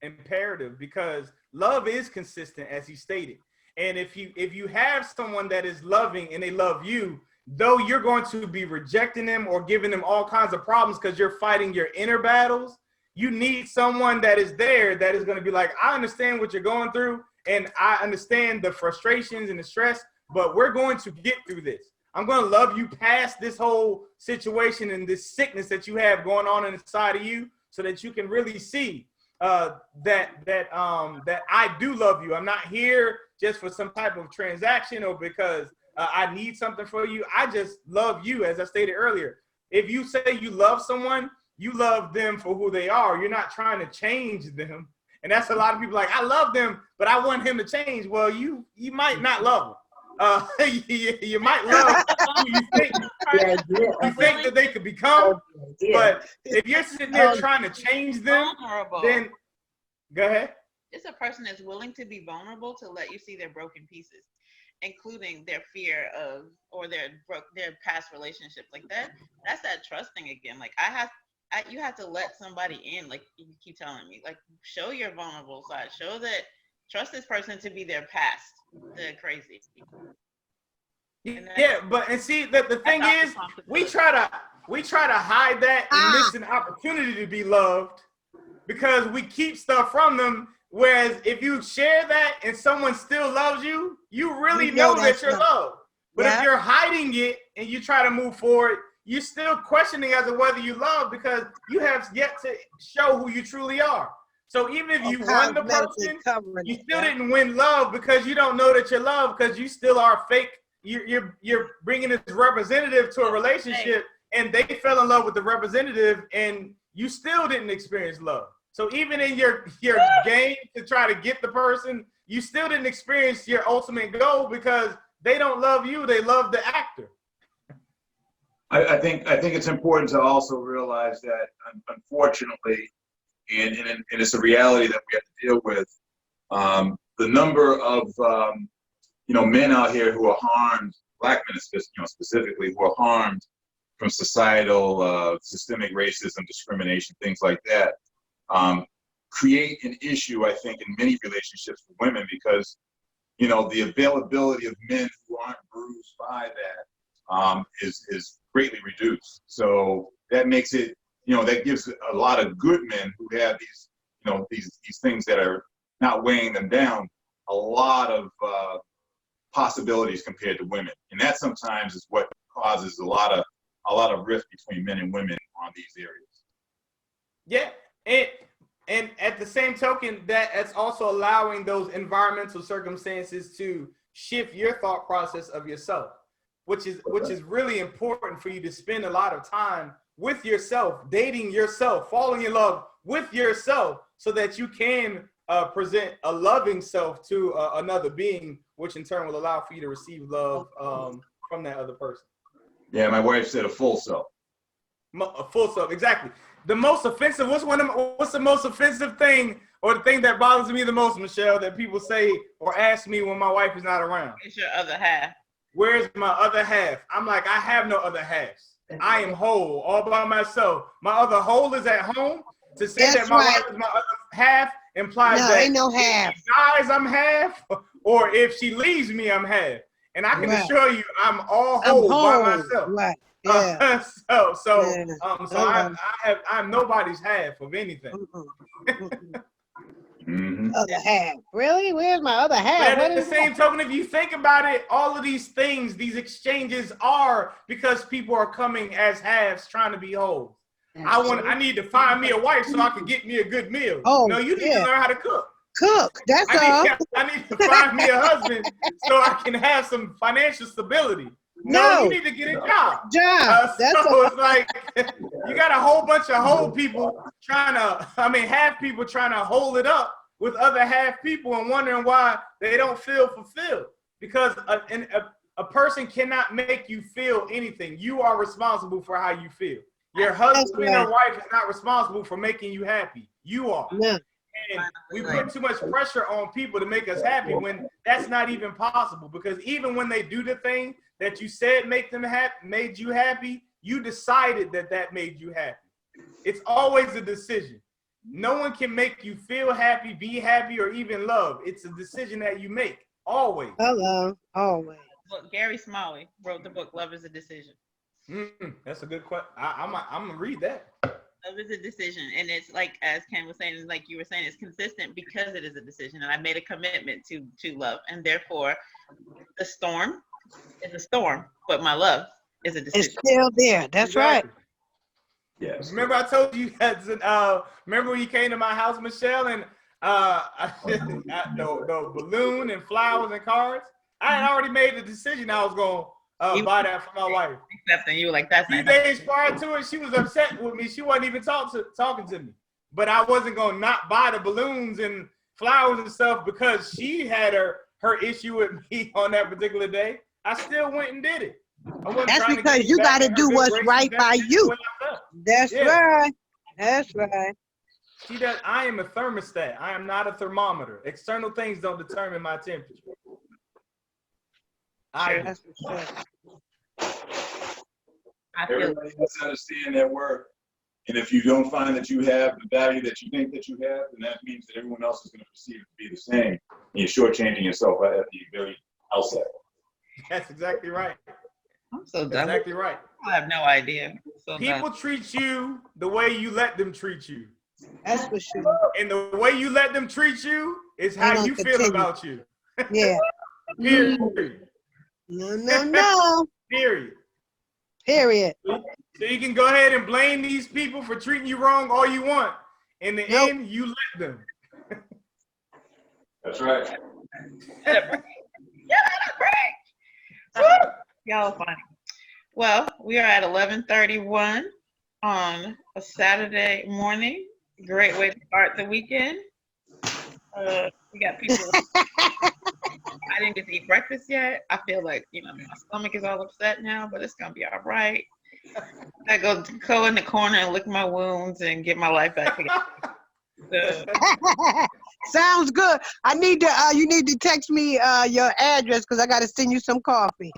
imperative, because love is consistent, as he stated. And if you have someone that is loving and they love you, though you're going to be rejecting them or giving them all kinds of problems because you're fighting your inner battles, You need someone that is there that is going to be like, I understand what you're going through, and I understand the frustrations and the stress, but we're going to get through this. I'm going to love you past this whole situation and this sickness that you have going on inside of you, so that you can really see that I do love you. I'm not here just for some type of transaction or because I need something for you. I just love you, as I stated earlier. If you say you love someone, you love them for who they are. You're not trying to change them. And that's a lot of people like, I love them, but I want him to change. Well, you might not love them. You might love who you think, that they could become. But if you're sitting there trying to change them, then go ahead. It's a person that's willing to be vulnerable to let you see their broken pieces, including their fear of or their past relationships. Like that's that trusting again. Like you have to let somebody in. Like you keep telling me, like show your vulnerable side. Show that trust this person to be their past. They're crazy. Yeah, and see the thing is, we try to hide that and miss an opportunity to be loved because we keep stuff from them. Whereas if you share that and someone still loves you, you really know that you're loved. But if you're hiding it and you try to move forward, you're still questioning as to whether you love because you have yet to show who you truly are. So even if you won the person, you still didn't win love because you don't know that you're loved because you still are fake. You're bringing this representative to a relationship and they fell in love with the representative and you still didn't experience love. So even in your game to try to get the person, you still didn't experience your ultimate goal because they don't love you. They love the actor. I think it's important to also realize that unfortunately, and it's a reality that we have to deal with. The number of men out here who are harmed, Black men specifically, who are harmed from societal, systemic racism, discrimination, things like that, create an issue, I think, in many relationships for women because the availability of men who aren't bruised by that is greatly reduced. So that makes it. That gives a lot of good men who have these, these things that are not weighing them down, a lot of possibilities compared to women, and that sometimes is what causes a lot of rift between men and women on these areas. Yeah, and at the same token, that's also allowing those environmental circumstances to shift your thought process of yourself, which is really important for you to spend a lot of time with yourself, dating yourself, falling in love with yourself so that you can present a loving self to another being, which in turn will allow for you to receive love from that other person. Yeah, my wife said a full self. A full self, exactly. The most offensive, what's the most offensive thing or the thing that bothers me the most, Michelle, that people say or ask me when my wife is not around? It's your other half. Where's my other half? I'm like, I have no other halves. I am whole, all by myself. My other whole is at home. To say that my wife is my other half implies that ain't no half. If she dies, I'm half, or if she leaves me, I'm half. And I can assure you, I'm all whole by myself. Right. Yeah. I'm nobody's half of anything. Other half. Really? Where's my other half? But at the same token, if you think about it, all of these things, these exchanges are because people are coming as halves trying to be whole. I need to find me a wife so I can get me a good meal. Oh, no, you need to learn how to cook. That's all. I need to find me a husband so I can have some financial stability. No, you need to get a job. It's like you got a whole bunch of whole people half people trying to hold it up with other half people and wondering why they don't feel fulfilled. Because a person cannot make you feel anything. You are responsible for how you feel. Your husband or wife is not responsible for making you happy. You are. Yeah. And we put too much pressure on people to make us happy when that's not even possible. Because even when they do the thing that you said made you happy, you decided that made you happy. It's always a decision. No one can make you feel happy, be happy, or even love. It's a decision that you make. Always. Hello. Always. Look, Gary Smalley wrote the book Love is a Decision. That's a good question. I'm gonna read that. Love is a decision, and it's like as Ken was saying, like you were saying, it's consistent because it is a decision, and I made a commitment to love, and therefore, the storm is a storm, but my love is a decision. It's still there. That's right. Yes. Remember I told you that, remember when you came to my house, Michelle, and the balloon and flowers and cards? I had already made the decision I was going to buy that for my wife. Accepting, you were like, that's A few nice. days prior to it, she was upset with me. She wasn't even talking to me. But I wasn't going to not buy the balloons and flowers and stuff because she had her issue with me on that particular day. I still went and did it. That's because you got to do what's right by you. That's right. That's right. See that I am a thermostat. I am not a thermometer. External things don't determine my temperature. That's for sure. Everybody must understand their worth. And if you don't find that you have the value that you think that you have, then that means that everyone else is going to perceive it to be the same. And you're shortchanging yourself by having the ability outside. That's exactly right. I'm so done. Exactly right. I have no idea. So People treat you the way you let them treat you. That's for sure. And the way you let them treat you is how you feel about you. Yeah. Period. No. Period. Period. So you can go ahead and blame these people for treating you wrong all you want. In the end, you let them. That's right. Y'all are funny. Well, we are at 11:31 on a Saturday morning. Great way to start the weekend. We got people. I didn't get to eat breakfast yet. I feel like, my stomach is all upset now, but it's gonna be all right. I go in the corner and lick my wounds and get my life back together. Sounds good. I need to. You need to text me your address because I got to send you some coffee.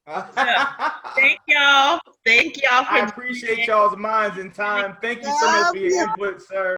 Thank y'all. Thank y'all for. I appreciate y'all's minds and time. Thank you so much for your input, sir.